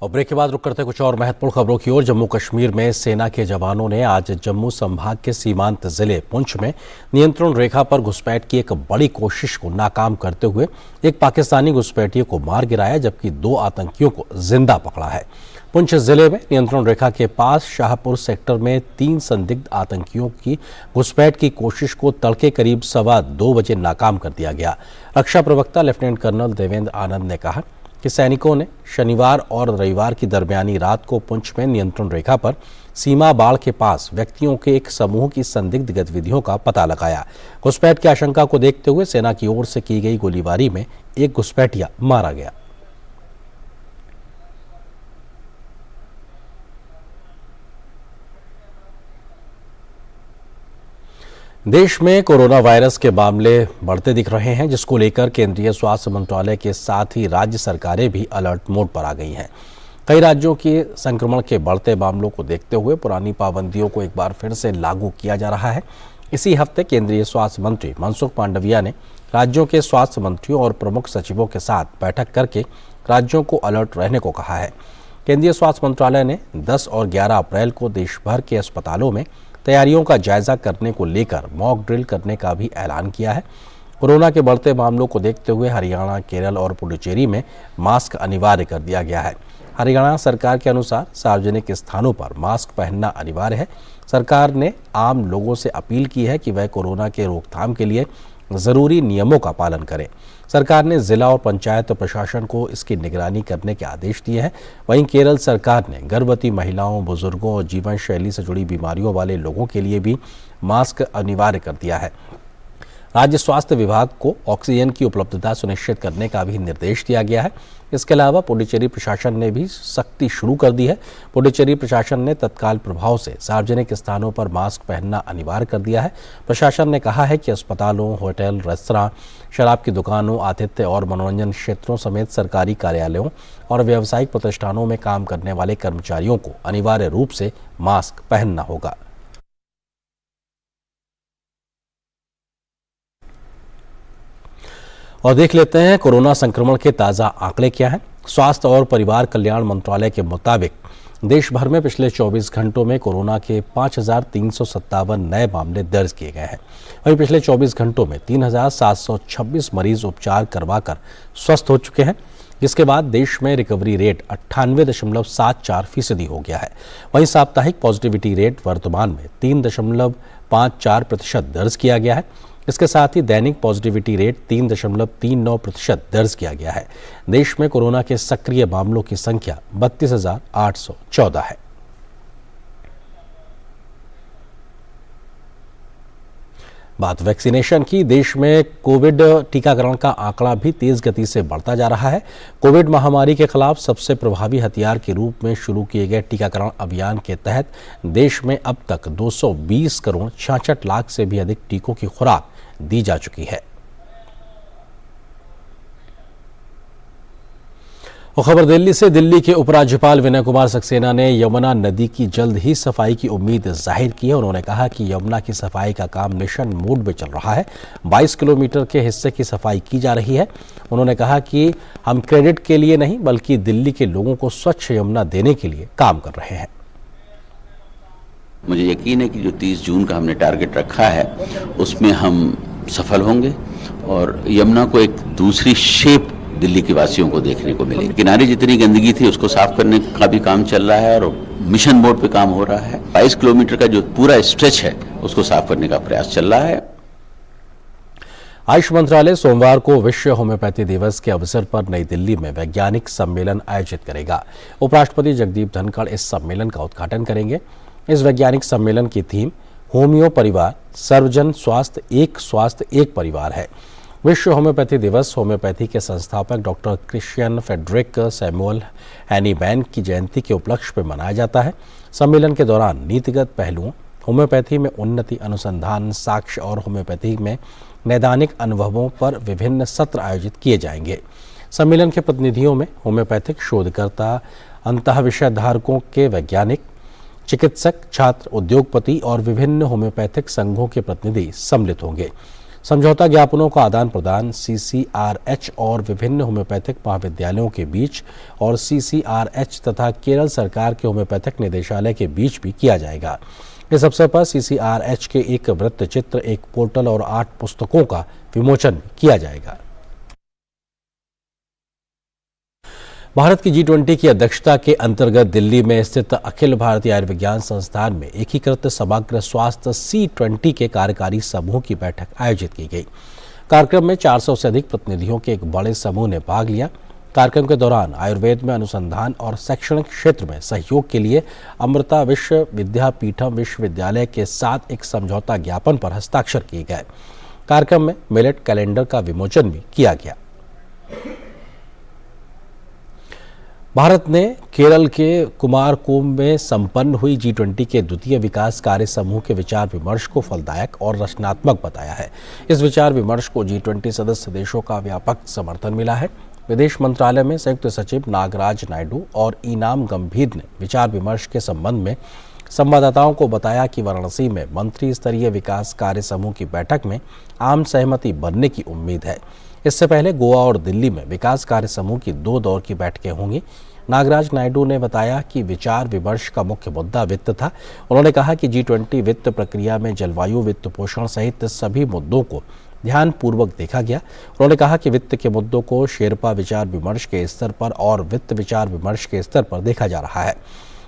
और ब्रेक के बाद रुक करते कुछ और महत्वपूर्ण खबरों की ओर। जम्मू कश्मीर में सेना के जवानों ने आज जम्मू संभाग के सीमांत जिले पुंछ में नियंत्रण रेखा पर घुसपैठ की एक बड़ी कोशिश को नाकाम करते हुए एक पाकिस्तानी घुसपैठियों को मार गिराया, जबकि 2 आतंकियों को जिंदा पकड़ा है। पुंछ जिले में नियंत्रण रेखा के पास शाहपुर सेक्टर में 3 संदिग्ध आतंकियों की घुसपैठ की कोशिश को तड़के करीब 2:15 बजे नाकाम कर दिया गया। रक्षा प्रवक्ता लेफ्टिनेंट कर्नल देवेंद्र आनंद ने कहा कि सैनिकों ने शनिवार और रविवार की दरमियानी रात को पुंछ में नियंत्रण रेखा पर सीमा बाड़ के पास व्यक्तियों के एक समूह की संदिग्ध गतिविधियों का पता लगाया। घुसपैठ की आशंका को देखते हुए सेना की ओर से की गई गोलीबारी में एक घुसपैठिया मारा गया। देश में कोरोना वायरस के मामले बढ़ते दिख रहे हैं, जिसको लेकर केंद्रीय स्वास्थ्य मंत्रालय के साथ ही राज्य सरकारें भी अलर्ट मोड पर आ गई हैं। कई राज्यों के संक्रमण के बढ़ते मामलों को देखते हुए पुरानी पाबंदियों को एक बार फिर से लागू किया जा रहा है। इसी हफ्ते केंद्रीय स्वास्थ्य मंत्री मनसुख मांडविया ने राज्यों के स्वास्थ्य मंत्रियों और प्रमुख सचिवों के साथ बैठक करके राज्यों को अलर्ट रहने को कहा है। केंद्रीय स्वास्थ्य मंत्रालय ने 10 और 11 अप्रैल को देश भर के अस्पतालों में तैयारियों का जायजा करने को लेकर मॉक ड्रिल करने का भी ऐलान किया है। कोरोना के बढ़ते मामलों को देखते हुए हरियाणा, केरल और पुडुचेरी में मास्क अनिवार्य कर दिया गया है। हरियाणा सरकार के अनुसार सार्वजनिक स्थानों पर मास्क पहनना अनिवार्य है। सरकार ने आम लोगों से अपील की है कि वह कोरोना के रोकथाम के लिए जरूरी नियमों का पालन करें। सरकार ने जिला और पंचायत प्रशासन को इसकी निगरानी करने के आदेश दिए हैं। वहीं केरल सरकार ने गर्भवती महिलाओं, बुजुर्गों और जीवन शैली से जुड़ी बीमारियों वाले लोगों के लिए भी मास्क अनिवार्य कर दिया है। राज्य स्वास्थ्य विभाग को ऑक्सीजन की उपलब्धता सुनिश्चित करने का भी निर्देश दिया गया है। इसके अलावा पुडुचेरी प्रशासन ने भी सख्ती शुरू कर दी है। पुडुचेरी प्रशासन ने तत्काल प्रभाव से सार्वजनिक स्थानों पर मास्क पहनना अनिवार्य कर दिया है। प्रशासन ने कहा है कि अस्पतालों, होटल, रेस्तरां, शराब की दुकानों, आतिथ्य और मनोरंजन क्षेत्रों समेत सरकारी कार्यालयों और व्यावसायिक प्रतिष्ठानों में काम करने वाले कर्मचारियों को अनिवार्य रूप से मास्क पहनना होगा। और देख लेते हैं कोरोना संक्रमण के ताज़ा आंकड़े क्या हैं। स्वास्थ्य और परिवार कल्याण मंत्रालय के मुताबिक देश भर में पिछले 24 घंटों में कोरोना के 5,357 नए मामले दर्ज किए गए हैं। वहीं पिछले 24 घंटों में 3,726 मरीज उपचार करवाकर स्वस्थ हो चुके हैं, जिसके बाद देश में रिकवरी रेट 98.74% हो गया है। वहीं साप्ताहिक पॉजिटिविटी रेट वर्तमान में 3.54% दर्ज किया गया है। इसके साथ ही दैनिक पॉजिटिविटी रेट 3.39% दर्ज किया गया है। देश में कोरोना के सक्रिय मामलों की संख्या 32,814 है। बात वैक्सीनेशन की। देश में कोविड टीकाकरण का आंकड़ा भी तेज गति से बढ़ता जा रहा है। कोविड महामारी के खिलाफ सबसे प्रभावी हथियार के रूप में शुरू किए गए टीकाकरण अभियान के तहत देश में अब तक 220 करोड़ 66 लाख से भी अधिक टीकों की खुराक दी जा चुकी है। और खबर दिल्ली से। दिल्ली के उपराज्यपाल विनय कुमार सक्सेना ने यमुना नदी की जल्द ही सफाई की उम्मीद जाहिर की है। उन्होंने कहा कि यमुना की सफाई का काम मिशन मोड में चल रहा है। 22 किलोमीटर के हिस्से की सफाई की जा रही है। उन्होंने कहा कि हम क्रेडिट के लिए नहीं बल्कि दिल्ली के लोगों को स्वच्छ यमुना देने के लिए काम कर रहे हैं। मुझे यकीन है कि जो 30 जून का हमने टारगेट रखा है उसमें हम सफल होंगे और यमुना को एक दूसरी शेप दिल्ली के वासियों को देखने को मिलेगी। किनारे जितनी गंदगी थी उसको साफ करने का भी काम चल रहा है और मिशन मोड पे काम हो रहा है। 22 किलोमीटर का जो पूरा स्ट्रेच है उसको साफ करने का प्रयास चल रहा है। आयुष मंत्रालय सोमवार को विश्व होम्योपैथी दिवस के अवसर पर नई दिल्ली में वैज्ञानिक सम्मेलन आयोजित करेगा। उपराष्ट्रपति जगदीप धनखड़ इस सम्मेलन का उद्घाटन करेंगे। इस वैज्ञानिक सम्मेलन की थीम होमियो परिवार, सर्वजन स्वास्थ्य एक परिवार है। विश्व होम्योपैथी दिवस होम्योपैथी के संस्थापक doctor Christian Friedrich Samuel Hahnemann की जयंती के उपलक्ष्य में मनाया जाता है। सम्मेलन के दौरान नीतिगत पहलुओं, होम्योपैथी में उन्नति, अनुसंधान, साक्ष्य और होम्योपैथी में नैदानिक अनुभवों पर विभिन्न सत्र आयोजित किए जाएंगे। सम्मेलन के प्रतिनिधियों में होम्योपैथिक शोधकर्ता, अंतःविषयधारकों के वैज्ञानिक, चिकित्सक, छात्र, उद्योगपति और विभिन्न होम्योपैथिक संघों के प्रतिनिधि सम्मिलित होंगे। समझौता ज्ञापनों का आदान प्रदान CCRH और विभिन्न होम्योपैथिक महाविद्यालयों के बीच और CCRH तथा केरल सरकार के होम्योपैथिक निदेशालय के बीच भी किया जाएगा। इस अवसर पर CCRH के एक वृत्त चित्र, एक पोर्टल और 8 पुस्तकों का विमोचन किया जाएगा। भारत की G20 की अध्यक्षता के अंतर्गत दिल्ली में स्थित अखिल भारतीय आयुर्विज्ञान संस्थान में एकीकृत समग्र स्वास्थ्य C20 के कार्यकारी समूह की बैठक आयोजित की गई। कार्यक्रम में 400 से अधिक प्रतिनिधियों के एक बड़े समूह ने भाग लिया। कार्यक्रम के दौरान आयुर्वेद में अनुसंधान और शैक्षणिक क्षेत्र में सहयोग के लिए अमृता विश्व विद्यापीठम विश्वविद्यालय के साथ एक समझौता ज्ञापन पर हस्ताक्षर किए गए। कार्यक्रम में मिलेट कैलेंडर का विमोचन भी किया गया। भारत ने केरल के कुमारकोम में संपन्न हुई G20 के द्वितीय विकास कार्य समूह के विचार विमर्श को फलदायक और रचनात्मक बताया है। इस विचार विमर्श को G20 सदस्य देशों का व्यापक समर्थन मिला है। विदेश मंत्रालय में संयुक्त सचिव नागराज नायडू और इनाम गंभीर ने विचार विमर्श के संबंध में संवाददाताओं को बताया कि वाराणसी में मंत्री स्तरीय विकास कार्य समूह की बैठक में आम सहमति बनने की उम्मीद है। इससे पहले गोवा और दिल्ली में विकास कार्य समूह की 2 दौर की बैठकें होंगी। नागराज नायडू ने बताया कि विचार विमर्श का मुख्य मुद्दा वित्त था। उन्होंने कहा कि G20 वित्त प्रक्रिया में जलवायु, वित्त पोषण सहित सभी मुद्दों को ध्यानपूर्वक देखा गया। उन्होंने कहा कि वित्त के मुद्दों को शेरपा विचार विमर्श के स्तर पर और वित्त विचार विमर्श के स्तर पर देखा जा रहा है।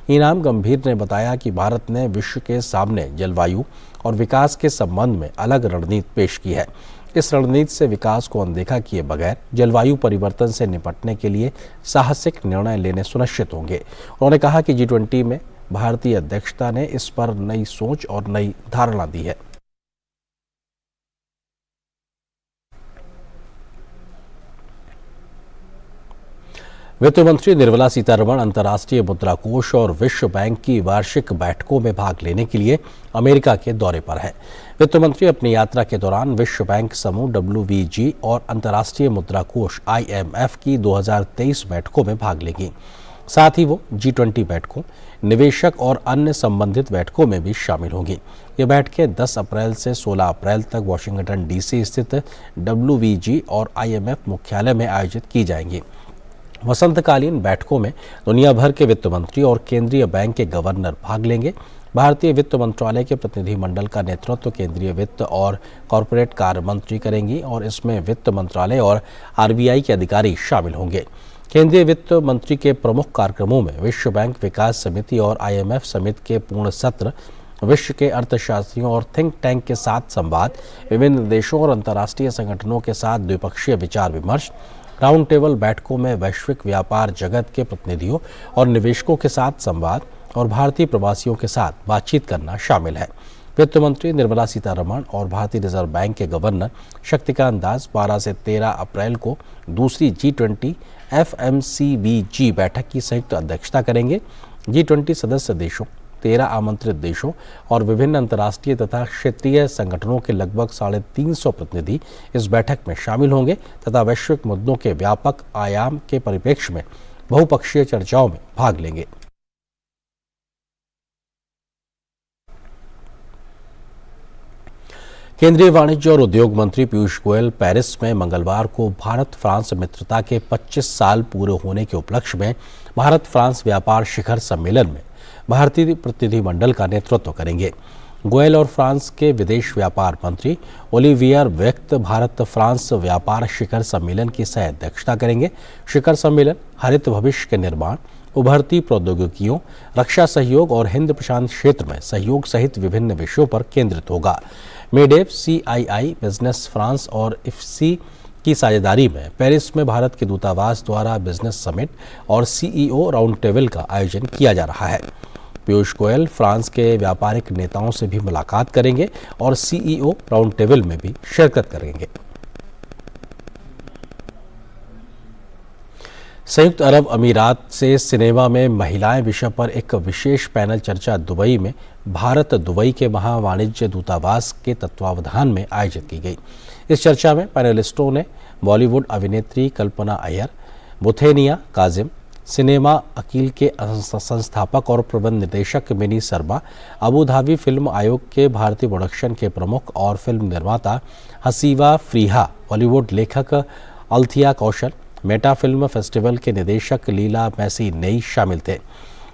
इनाम गंभीर ने बताया कि भारत ने विश्व के सामने जलवायु और विकास के संबंध में अलग रणनीति पेश की है। इस रणनीति से विकास को अनदेखा किए बगैर जलवायु परिवर्तन से निपटने के लिए साहसिक निर्णय लेने सुनिश्चित होंगे। उन्होंने कहा कि G20 में भारतीय अध्यक्षता ने इस पर नई सोच और नई धारणा दी है। वित्त मंत्री निर्मला सीतारमण अंतर्राष्ट्रीय मुद्रा कोष और विश्व बैंक की वार्षिक बैठकों में भाग लेने के लिए अमेरिका के दौरे पर है। वित्त मंत्री अपनी यात्रा के दौरान विश्व बैंक समूह WVG और अंतर्राष्ट्रीय मुद्रा कोष IMF की 2023 बैठकों में भाग लेंगी। साथ ही वो G20 बैठकों, निवेशक और अन्य संबंधित बैठकों में भी शामिल होंगी। ये बैठकें 10 अप्रैल से 16 अप्रैल तक वाशिंगटन DC स्थित WVG और IMF मुख्यालय में आयोजित की जाएंगी। वसंतकालीन बैठकों में दुनिया भर के वित्त मंत्री और केंद्रीय बैंक के गवर्नर भाग लेंगे। भारतीय वित्त मंत्रालय के प्रतिनिधि मंडल का नेतृत्व केंद्रीय वित्त और कॉरपोरेट कार्य मंत्री करेंगी और इसमें वित्त मंत्रालय और RBI के अधिकारी शामिल होंगे। केंद्रीय वित्त मंत्री के प्रमुख कार्यक्रमों में विश्व बैंक विकास समिति और IMF समिति के पूर्ण सत्र, विश्व के अर्थशास्त्रियों और थिंक टैंक के साथ संवाद, विभिन्न देशों और अंतर्राष्ट्रीय संगठनों के साथ द्विपक्षीय विचार विमर्श, राउंड टेबल बैठकों में वैश्विक व्यापार जगत के प्रतिनिधियों और निवेशकों के साथ संवाद और भारतीय प्रवासियों के साथ बातचीत करना शामिल है। वित्त मंत्री निर्मला सीतारमण और भारतीय रिजर्व बैंक के गवर्नर शक्तिकांत दास 12 से 13 अप्रैल को दूसरी G20 FMCBG बैठक की संयुक्त अध्यक्षता करेंगे। G20 सदस्य देशों, 13 आमंत्रित देशों और विभिन्न अंतर्राष्ट्रीय तथा क्षेत्रीय संगठनों के लगभग 350 प्रतिनिधि इस बैठक में शामिल होंगे तथा वैश्विक मुद्दों के व्यापक आयाम के परिप्रेक्ष्य में बहुपक्षीय चर्चाओं में भाग लेंगे। केंद्रीय वाणिज्य और उद्योग मंत्री पीयूष गोयल पेरिस में मंगलवार को भारत फ्रांस मित्रता के 25 साल पूरे होने के उपलक्ष्य में भारत फ्रांस व्यापार शिखर सम्मेलन में भारतीय प्रतिनिधिमंडल का नेतृत्व करेंगे। गोयल और फ्रांस के विदेश व्यापार मंत्री ओलिवियर वेक्त भारत फ्रांस व्यापार शिखर सम्मेलन की सह अध्यक्षता करेंगे। शिखर सम्मेलन हरित भविष्य के निर्माण, उभरती प्रौद्योगिकियों, रक्षा सहयोग और हिंद प्रशांत क्षेत्र में सहयोग सहित विभिन्न विषयों पर केंद्रित होगा। मेडेफ, CII, बिजनेस फ्रांस और IFC की साझेदारी में पेरिस में भारत के दूतावास द्वारा बिजनेस समिट और CEO राउंड टेबल का आयोजन किया जा रहा है। पीयूष गोयल फ्रांस के व्यापारिक नेताओं से भी मुलाकात करेंगे और CEO राउंड टेबल में भी शिरकत करेंगे। संयुक्त अरब अमीरात से सिनेमा में महिलाएं विषय पर एक विशेष पैनल चर्चा दुबई में भारत दुबई के महावाणिज्य दूतावास के तत्वावधान में आयोजित की गई। इस चर्चा में पैनलिस्टों ने बॉलीवुड अभिनेत्री कल्पना अय्यर, बुथेनिया काजिम, सिनेमा अकील के संस्थापक और प्रबंध निदेशक मिनी सर्मा, अबू धाबी फिल्म आयोग के भारतीय प्रोडक्शन के प्रमुख और फिल्म निर्माता हसीवा फ्रीहा, बॉलीवुड लेखक अल्थिया कौशल, मेटा फिल्म फेस्टिवल के निदेशक लीला मैसी नई शामिल थे।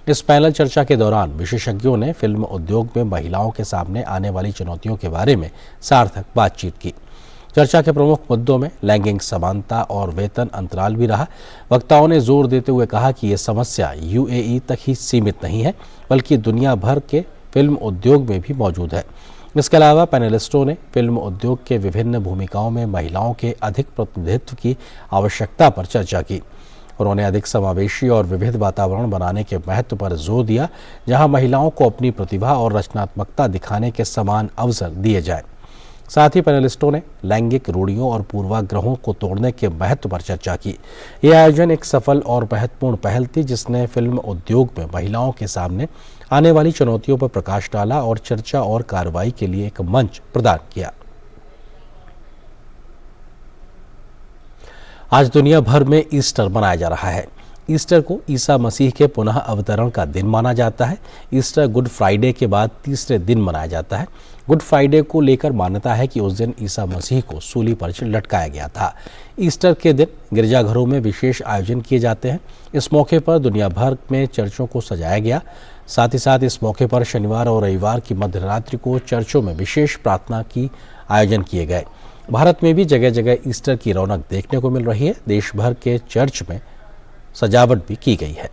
इस पैनल चर्चा के दौरान विशेषज्ञों ने फिल्म उद्योग में महिलाओं के सामने आने वाली चुनौतियों के बारे में सार्थक बातचीत की। चर्चा के प्रमुख मुद्दों में लैंगिक समानता और वेतन अंतराल भी रहा। वक्ताओं ने जोर देते हुए कहा कि ये समस्या UAE तक ही सीमित नहीं है, बल्कि दुनिया भर के फिल्म उद्योग में भी मौजूद है। इसके अलावा पैनलिस्टों ने फिल्म उद्योग के विभिन्न भूमिकाओं में महिलाओं के अधिक प्रतिनिधित्व की आवश्यकता पर चर्चा की। उन्होंने अधिक समावेशी और विविध वातावरण बनाने के महत्व पर जोर दिया, जहां महिलाओं को अपनी प्रतिभा और रचनात्मकता दिखाने के समान अवसर दिए जाएं। साथ ही पैनलिस्टों ने लैंगिक रूढ़ियों और पूर्वाग्रहों को तोड़ने के महत्व पर चर्चा की। यह आयोजन एक सफल और महत्वपूर्ण पहल थी, जिसने फिल्म उद्योग में महिलाओं के सामने आने वाली चुनौतियों पर प्रकाश डाला और चर्चा और कार्रवाई के लिए एक मंच प्रदान किया। आज दुनिया भर में ईस्टर मनाया जा रहा है। ईस्टर को ईसा मसीह के पुनः अवतरण का दिन माना जाता है। ईस्टर गुड फ्राइडे के बाद तीसरे दिन मनाया जाता है। गुड फ्राइडे को लेकर मान्यता है कि उस दिन ईसा मसीह को सूली पर लटकाया गया था। ईस्टर के दिन गिरजाघरों में विशेष आयोजन किए जाते हैं। इस मौके पर दुनिया भर में चर्चों को सजाया गया। साथ ही साथ इस मौके पर शनिवार और रविवार की मध्यरात्रि को चर्चों में विशेष प्रार्थना की आयोजन किए गए। भारत में भी जगह जगह ईस्टर की रौनक देखने को मिल रही है। देश भर के चर्च में सजावट भी की गई है।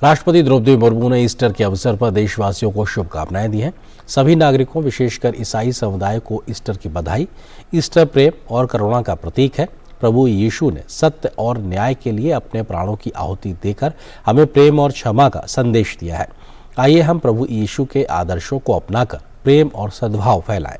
राष्ट्रपति द्रौपदी मुर्मू ने ईस्टर के अवसर पर देशवासियों को शुभकामनाएं दी हैं। सभी नागरिकों, विशेषकर ईसाई समुदाय को ईस्टर की बधाई। ईस्टर प्रेम और करुणा का प्रतीक है। प्रभु यीशु ने सत्य और न्याय के लिए अपने प्राणों की आहुति देकर हमें प्रेम और क्षमा का संदेश दिया है। आइए हम प्रभु यीशु के आदर्शों को अपनाकर प्रेम और सद्भाव फैलाएं।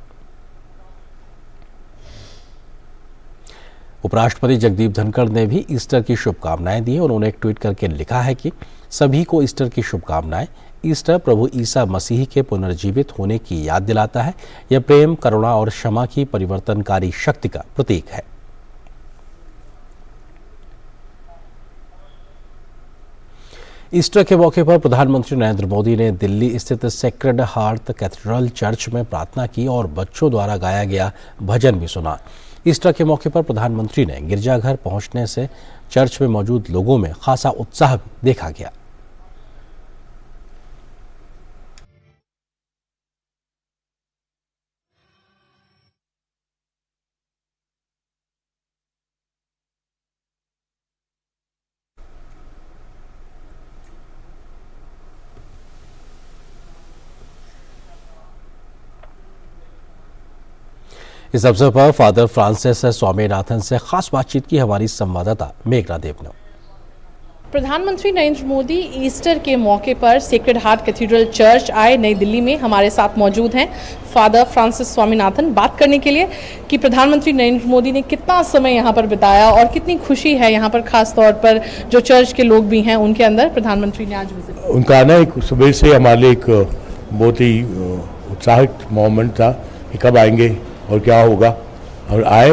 उपराष्ट्रपति जगदीप धनखड़ ने भी ईस्टर की शुभकामनाएं दी हैं। उन्होंने एक ट्वीट करके लिखा है कि सभी को ईस्टर की शुभकामनाएं। ईस्टर प्रभु ईसा मसीह के पुनर्जीवित होने की याद दिलाता है। यह प्रेम, करुणा और क्षमा की परिवर्तनकारी शक्ति का प्रतीक है। ईस्टर के मौके पर प्रधानमंत्री नरेंद्र मोदी ने दिल्ली स्थित सेक्रेड हार्ट कैथेड्रल चर्च में प्रार्थना की और बच्चों द्वारा गाया गया भजन भी सुना। ईस्टर के मौके पर प्रधानमंत्री ने गिरजाघर पहुंचने से चर्च में मौजूद लोगों में खासा उत्साह भी देखा गया। इस अवसर पर फादर फ्रांसिस स्वामीनाथन से खास बातचीत की हमारी संवाददाता मेघना देव ने। प्रधानमंत्री नरेंद्र मोदी ईस्टर के मौके पर सेक्रेड हार्ट कैथेड्रल चर्च आए नई दिल्ली में। हमारे साथ मौजूद हैं फादर फ्रांसिस स्वामीनाथन बात करने के लिए कि प्रधानमंत्री नरेंद्र मोदी ने कितना समय यहाँ पर बिताया और कितनी खुशी है यहाँ पर, खास तौर पर जो चर्च के लोग भी हैं उनके अंदर प्रधानमंत्री ने आज विजिट किया। उनका आना एक सुबह से हमारे लिए एक बहुत ही उत्साहित मोमेंट था कि कब आएंगे और क्या होगा, और आए,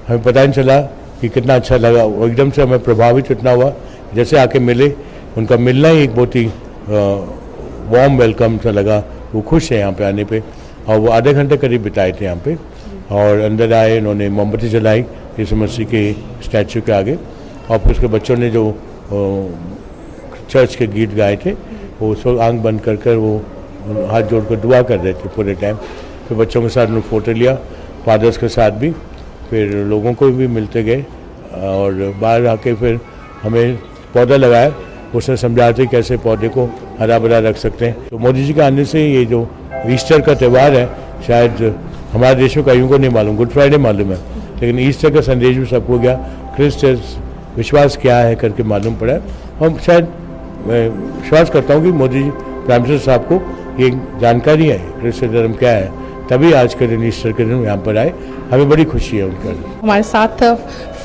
हमें पता नहीं चला कि कितना अच्छा लगा। और एकदम से हमें प्रभावित इतना हुआ, जैसे आके मिले, उनका मिलना ही एक बहुत ही वार्म वेलकम सा लगा। वो खुश है यहाँ पे आने पे, और वो आधे घंटे करीब बिताए थे यहाँ पे। और अंदर आए, उन्होंने मोमबत्ती जलाई यीशु मसीह के स्टैचू के आगे, और फिर उसके बच्चों ने जो चर्च के गीत गाए थे वो उस वक्त आंख बंद कर कर वो हाथ जोड़कर दुआ कर रहे थे पूरे टाइम। फिर बच्चों के साथ उन्होंने फ़ोटो लिया, फादर्स के साथ भी, फिर लोगों को भी मिलते गए, और बाहर आके फिर हमें पौधा लगाया। उसने समझाया था कैसे पौधे को हरा भरा रख सकते हैं। तो मोदी जी के आने से ये जो ईस्टर का त्यौहार है, शायद हमारे देशों का यूँ को नहीं मालूम, गुड फ्राइडे मालूम है, लेकिन ईस्टर का संदेश भी सबको गया, क्रिश्चियंस विश्वास क्या है करके मालूम पड़ा। और शायद मैं विश्वास करता हूँ कि मोदी जी प्राइम मिनिस्टर साहब को ये जानकारी है क्रिश्चियन धर्म क्या है, तभी आज के दिन ईस्टर के दिन यहाँ पर आए। हमें बड़ी खुशी है उनका। हमारे साथ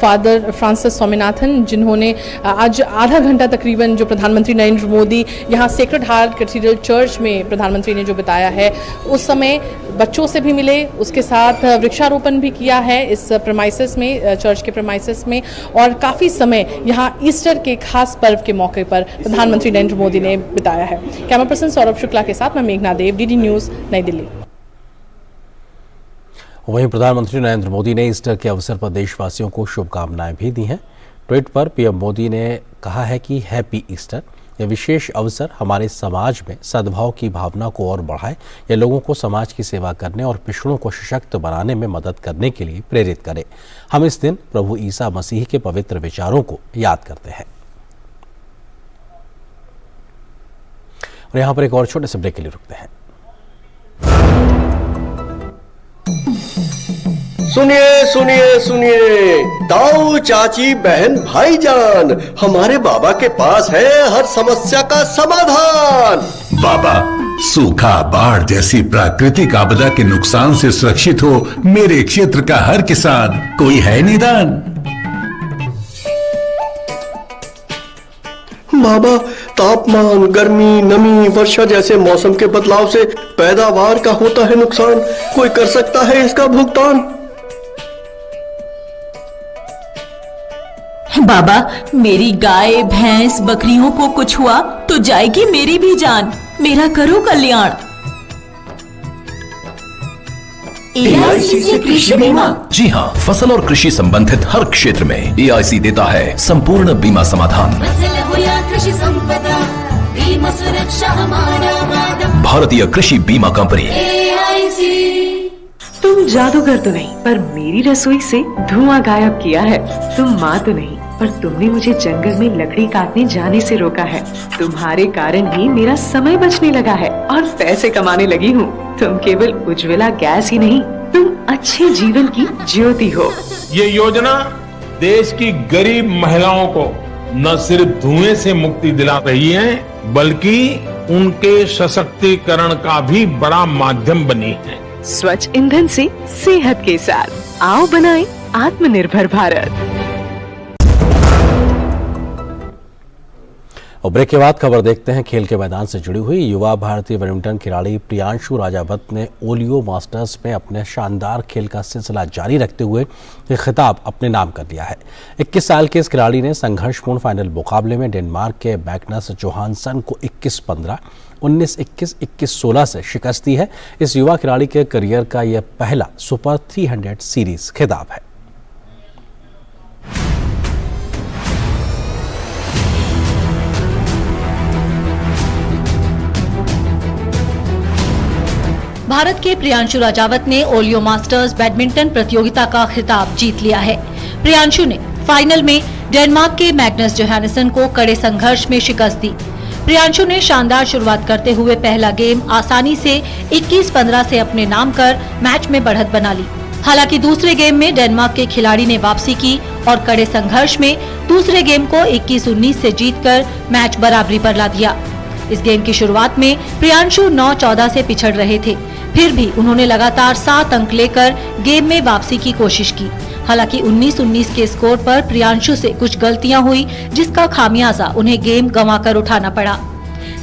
फादर फ्रांसिस स्वामीनाथन, जिन्होंने आज आधा घंटा तकरीबन जो प्रधानमंत्री नरेंद्र मोदी यहाँ सेक्रेड हार्ट कैथेड्रल चर्च में प्रधानमंत्री ने जो बिताया है, उस समय बच्चों से भी मिले, उसके साथ वृक्षारोपण भी किया है इस प्रेमाइसेस में, चर्च के प्रेमाइसेस में, और काफ़ी समय यहाँ ईस्टर के खास पर्व के मौके पर प्रधानमंत्री नरेंद्र मोदी ने बिताया है। कैमरा पर्सन सौरभ शुक्ला के साथ मैं मेघना देव, डीडी न्यूज़, नई दिल्ली। वहीं प्रधानमंत्री नरेंद्र मोदी ने ईस्टर के अवसर पर देशवासियों को शुभकामनाएं भी दी हैं। ट्वीट पर पीएम मोदी ने कहा है कि हैप्पी ईस्टर। यह विशेष अवसर हमारे समाज में सद्भाव की भावना को और बढ़ाए, यह लोगों को समाज की सेवा करने और पिछड़ों को सशक्त बनाने में मदद करने के लिए प्रेरित करे। हम इस दिन प्रभु ईसा मसीह के पवित्र विचारों को याद करते हैं। और यहाँ पर एक और छोटे से ब्रेक के लिए रुकते हैं। सुनिए सुनिए सुनिए, दाऊ चाची बहन भाईजान, हमारे बाबा के पास है हर समस्या का समाधान। बाबा, सूखा, बाढ़ जैसी प्राकृतिक आपदा के नुकसान से सुरक्षित हो मेरे क्षेत्र का हर किसान, कोई है निदान? बाबा, तापमान, गर्मी, नमी, वर्षा जैसे मौसम के बदलाव से पैदावार का होता है नुकसान, कोई कर सकता है इसका भुगतान? बाबा, मेरी गाय, भैंस, बकरियों को कुछ हुआ तो जाएगी मेरी भी जान, मेरा करो कल्याण। AIC कृषि बीमा। जी हाँ, फसल और कृषि संबंधित हर क्षेत्र में AIC देता है संपूर्ण बीमा समाधान। फसल हो या कृषि संपदा, बीमा सुरक्षा हमारा वादा। भारतीय कृषि बीमा कंपनी। AIC। तुम जादूगर तो नहीं, पर मेरी रसोई से धुआं गायब किया है। तुम माँ तो नहीं, पर तुमने मुझे जंगल में लकड़ी काटने जाने से रोका है। तुम्हारे कारण ही मेरा समय बचने लगा है और पैसे कमाने लगी हूँ। तुम केवल उज्ज्वला गैस ही नहीं, तुम अच्छे जीवन की ज्योति हो। ये योजना देश की गरीब महिलाओं को न सिर्फ धुएं से मुक्ति दिला रही है, बल्कि उनके सशक्तिकरण का भी बड़ा माध्यम बनी है। स्वच्छ ईंधन से सेहत के साथ आओ बनाएं आत्मनिर्भर भारत। और ब्रेक के बाद खबर देखते हैं खेल के मैदान से जुड़ी हुई। युवा भारतीय बैडमिंटन खिलाड़ी प्रियांशु राजावत ने ओलियो मास्टर्स में अपने शानदार खेल का सिलसिला जारी रखते हुए खिताब अपने नाम कर लिया है। 21 साल के इस खिलाड़ी ने संघर्षपूर्ण फाइनल मुकाबले में डेनमार्क के मैग्नस जोहानसन को 21-15, 19-21, 21-16 से शिकस्त दी है। इस युवा खिलाड़ी के करियर का यह पहला सुपर 300 सीरीज खिताब है। भारत के प्रियांशु राजावत ने ओलियो मास्टर्स बैडमिंटन प्रतियोगिता का खिताब जीत लिया है। प्रियांशु ने फाइनल में डेनमार्क के मैग्नस जोहानसन को कड़े संघर्ष में शिकस्त दी। प्रियांशु ने शानदार शुरुआत करते हुए पहला गेम आसानी से 21-15 से अपने नाम कर मैच में बढ़त बना ली। हालांकि दूसरे गेम में डेनमार्क के खिलाड़ी ने वापसी की और कड़े संघर्ष में दूसरे गेम को 21-19 से जीतकर मैच बराबरी पर ला दिया। इस गेम की शुरुआत में प्रियांशु 9-14 से पिछड़ रहे थे, फिर भी उन्होंने लगातार 7 अंक लेकर गेम में वापसी की कोशिश की। हालांकि 19-19 के स्कोर पर प्रियांशु से कुछ गलतियां हुई, जिसका खामियाजा उन्हें गेम गंवाकर उठाना पड़ा।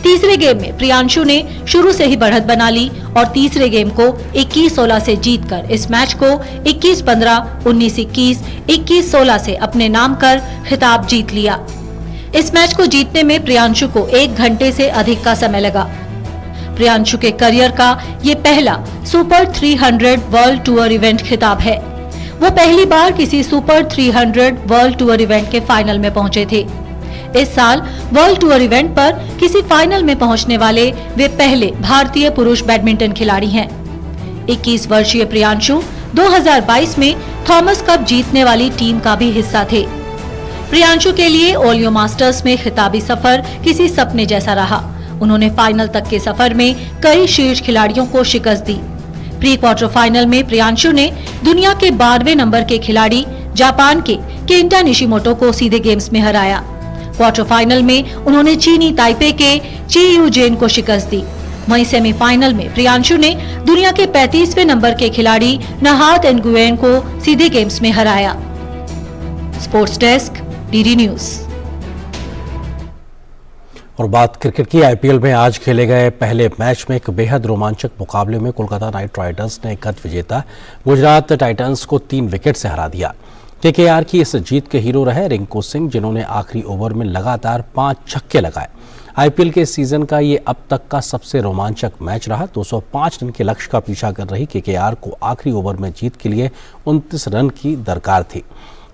तीसरे गेम में प्रियांशु ने शुरू से ही बढ़त बना ली और तीसरे गेम को 21-16 से जीतकर इस मैच को 21-15, 19-21, 21-16 से अपने नाम कर खिताब जीत लिया। इस मैच को जीतने में प्रियांशु को 1 घंटे से अधिक का समय लगा। प्रियांशु के करियर का ये पहला सुपर 300 वर्ल्ड टूर इवेंट खिताब है। वो पहली बार किसी सुपर 300 वर्ल्ड टूर इवेंट के फाइनल में पहुंचे थे। इस साल वर्ल्ड टूर इवेंट पर किसी फाइनल में पहुंचने वाले वे पहले भारतीय पुरुष बैडमिंटन खिलाड़ी हैं। 21 वर्षीय प्रियांशु 2022 में थॉमस कप जीतने वाली टीम का भी हिस्सा थे। प्रियांशु के लिए ओलियो मास्टर्स में खिताबी सफर किसी सपने जैसा रहा। उन्होंने फाइनल तक के सफर में कई शीर्ष खिलाड़ियों को शिकस्त दी। प्री क्वार्टर फाइनल में प्रियांशु ने दुनिया के 12वें नंबर के खिलाड़ी जापान के केंटा निशिमोटो को सीधे गेम्स में हराया। क्वार्टर फाइनल में उन्होंने चीनी ताइपे के ची यू जेन को शिकस्त दी। वहीं सेमीफाइनल में प्रियांशु ने दुनिया के 35वें नंबर के खिलाड़ी नहात एनगुएन को सीधे गेम्स में हराया। Sports desk, DD news. और बात क्रिकेट की। आईपीएल में आज खेले गए पहले मैच में एक बेहद रोमांचक मुकाबले में कोलकाता नाइट राइडर्स ने गत विजेता गुजरात टाइटंस को 3 विकेट से हरा दिया। केकेआर की इस जीत के हीरो रहे रिंकू सिंह, जिन्होंने आखिरी ओवर में लगातार 5 छक्के लगाए। आईपीएल के सीजन का ये अब तक का सबसे रोमांचक मैच रहा। 205 रन के लक्ष्य का पीछा कर रही केकेआर को आखिरी ओवर में जीत के लिए 29 रन की दरकार थी।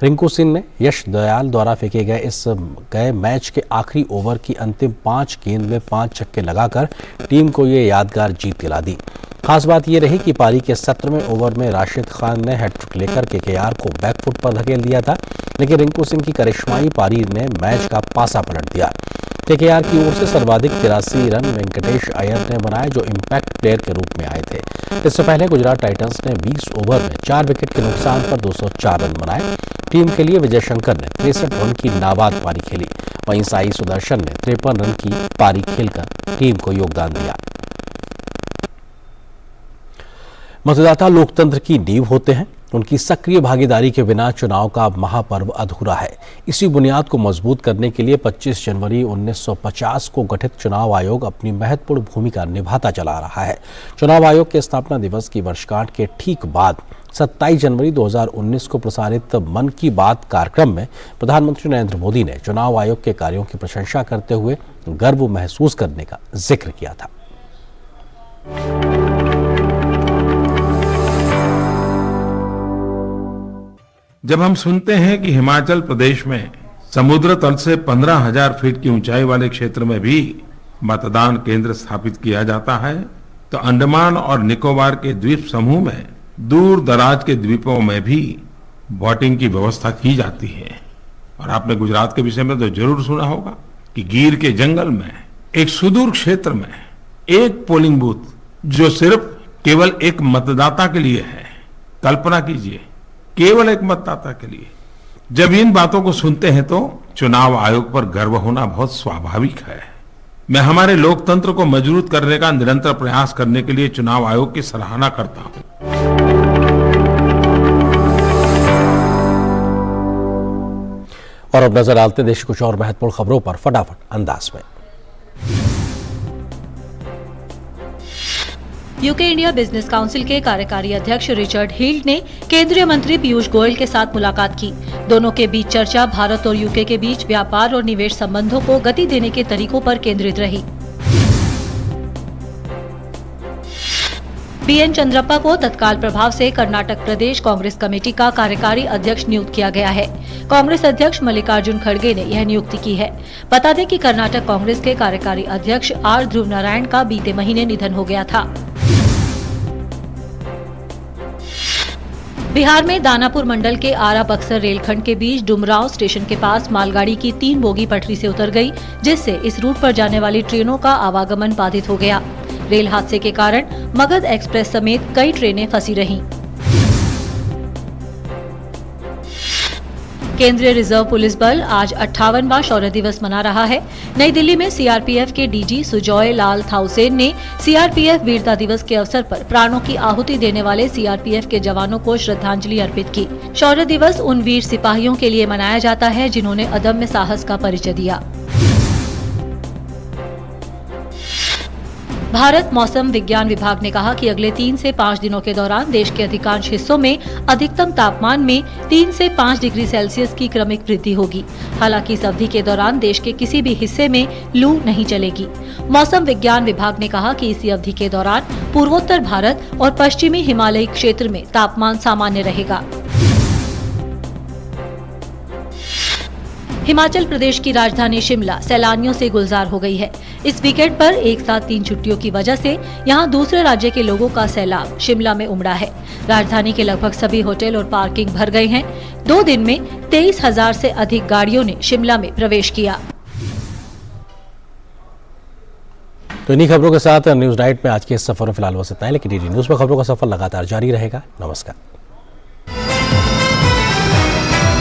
रिंकू सिंह ने यश दयाल द्वारा फेंके गए मैच के आखिरी ओवर की अंतिम 5 गेंद में 5 छक्के लगाकर टीम को ये यादगार जीत दिला दी। खास बात यह रही कि पारी के 17वें ओवर में राशिद खान ने हैट्रिक लेकर केकेआर को बैकफुट पर धकेल दिया था, लेकिन रिंकू सिंह की करिश्माई पारी ने मैच का पासा पलट दिया। केकेआर की ओर से सर्वाधिक 83 रन वेंकटेश अय्यर ने बनाए, जो इम्पैक्ट प्लेयर के रूप में आए थे। इससे पहले गुजरात टाइटंस ने 20 ओवर में 4 विकेट के नुकसान पर 204 रन बनाए। टीम के लिए विजय शंकर ने 63 रन की नाबाद पारी खेली। वहीं साई सुदर्शन ने 53 रन की पारी खेलकर टीम को योगदान दिया। मतदाता लोकतंत्र की नींव होते हैं। उनकी सक्रिय भागीदारी के बिना चुनाव का महापर्व अधूरा है। इसी बुनियाद को मजबूत करने के लिए 25 जनवरी 1950 को गठित चुनाव आयोग अपनी महत्वपूर्ण भूमिका निभाता चला रहा है। चुनाव आयोग के स्थापना दिवस की वर्षगांठ के ठीक बाद 27 जनवरी 2019 को प्रसारित मन की बात कार्यक्रम में प्रधानमंत्री नरेंद्र मोदी ने चुनाव आयोग के कार्यों की प्रशंसा करते हुए गर्व महसूस करने का जिक्र किया था। जब हम सुनते हैं कि हिमाचल प्रदेश में समुद्र तल से 15,000 फीट की ऊंचाई वाले क्षेत्र में भी मतदान केंद्र स्थापित किया जाता है, तो अंडमान और निकोबार के द्वीप समूह में दूर दराज के द्वीपों में भी वोटिंग की व्यवस्था की जाती है। और आपने गुजरात के विषय में तो जरूर सुना होगा कि गिर के जंगल में एक सुदूर क्षेत्र में एक पोलिंग बूथ जो सिर्फ केवल एक मतदाता के लिए है। कल्पना कीजिए, केवल एक मतदाता के लिए। जब इन बातों को सुनते हैं तो चुनाव आयोग पर गर्व होना बहुत स्वाभाविक है। मैं हमारे लोकतंत्र को मजबूत करने का निरंतर प्रयास करने के लिए चुनाव आयोग की सराहना करता हूं। और अब नजर डालते हैं देश की कुछ और महत्वपूर्ण खबरों पर फटाफट अंदाज में। यूके इंडिया बिजनेस काउंसिल के कार्यकारी अध्यक्ष रिचर्ड हील्ड ने केंद्रीय मंत्री पीयूष गोयल के साथ मुलाकात की। दोनों के बीच चर्चा भारत और यूके के बीच व्यापार और निवेश संबंधों को गति देने के तरीकों पर केंद्रित रही। बीएन चंद्रप्पा को तत्काल प्रभाव से कर्नाटक प्रदेश कांग्रेस कमेटी का कार्यकारी अध्यक्ष नियुक्त किया गया है। कांग्रेस अध्यक्ष मल्लिकार्जुन खड़गे ने यह नियुक्ति की है। बता दें कि कर्नाटक कांग्रेस के कार्यकारी अध्यक्ष आर ध्रुव नारायण का बीते महीने निधन हो गया था। बिहार में दानापुर मंडल के आरा बक्सर रेलखंड के बीच डुमरांव स्टेशन के पास मालगाड़ी की 3 बोगी पटरी से उतर गई, जिससे इस रूट पर जाने वाली ट्रेनों का आवागमन बाधित हो गया। रेल हादसे के कारण मगध एक्सप्रेस समेत कई ट्रेनें फंसी रहीं। केंद्रीय रिजर्व पुलिस बल आज 58वां शौर्य दिवस मना रहा है। नई दिल्ली में सीआरपीएफ के डीजी सुजॉय लाल थाउसेन ने सीआरपीएफ वीरता दिवस के अवसर पर प्राणों की आहुति देने वाले सीआरपीएफ के जवानों को श्रद्धांजलि अर्पित की। शौर्य दिवस उन वीर सिपाहियों के लिए मनाया जाता है जिन्होंने अदम्य साहस का परिचय दिया। भारत मौसम विज्ञान विभाग ने कहा कि अगले 3 से 5 दिनों के दौरान देश के अधिकांश हिस्सों में अधिकतम तापमान में 3 से 5 डिग्री सेल्सियस की क्रमिक वृद्धि होगी। हालांकि इस अवधि के दौरान देश के किसी भी हिस्से में लू नहीं चलेगी। मौसम विज्ञान विभाग ने कहा कि इसी अवधि के दौरान पूर्वोत्तर भारत और पश्चिमी हिमालयी क्षेत्र में तापमान सामान्य रहेगा। हिमाचल प्रदेश की राजधानी शिमला सैलानियों से गुलजार हो गई है। इस वीकेंड पर एक साथ 3 छुट्टियों की वजह से यहां दूसरे राज्य के लोगों का सैलाब शिमला में उमड़ा है। राजधानी के लगभग सभी होटल और पार्किंग भर गए हैं। 2 दिन में 23,000 से अधिक गाड़ियों ने शिमला में प्रवेश किया। तो इन्हीं खबरों के साथ न्यूज नाइट में आज के इस सफर में फिलहाल बस इतना है, लेकिन डीडी न्यूज पर खबरों का सफर लगातार जारी रहेगा। नमस्कार।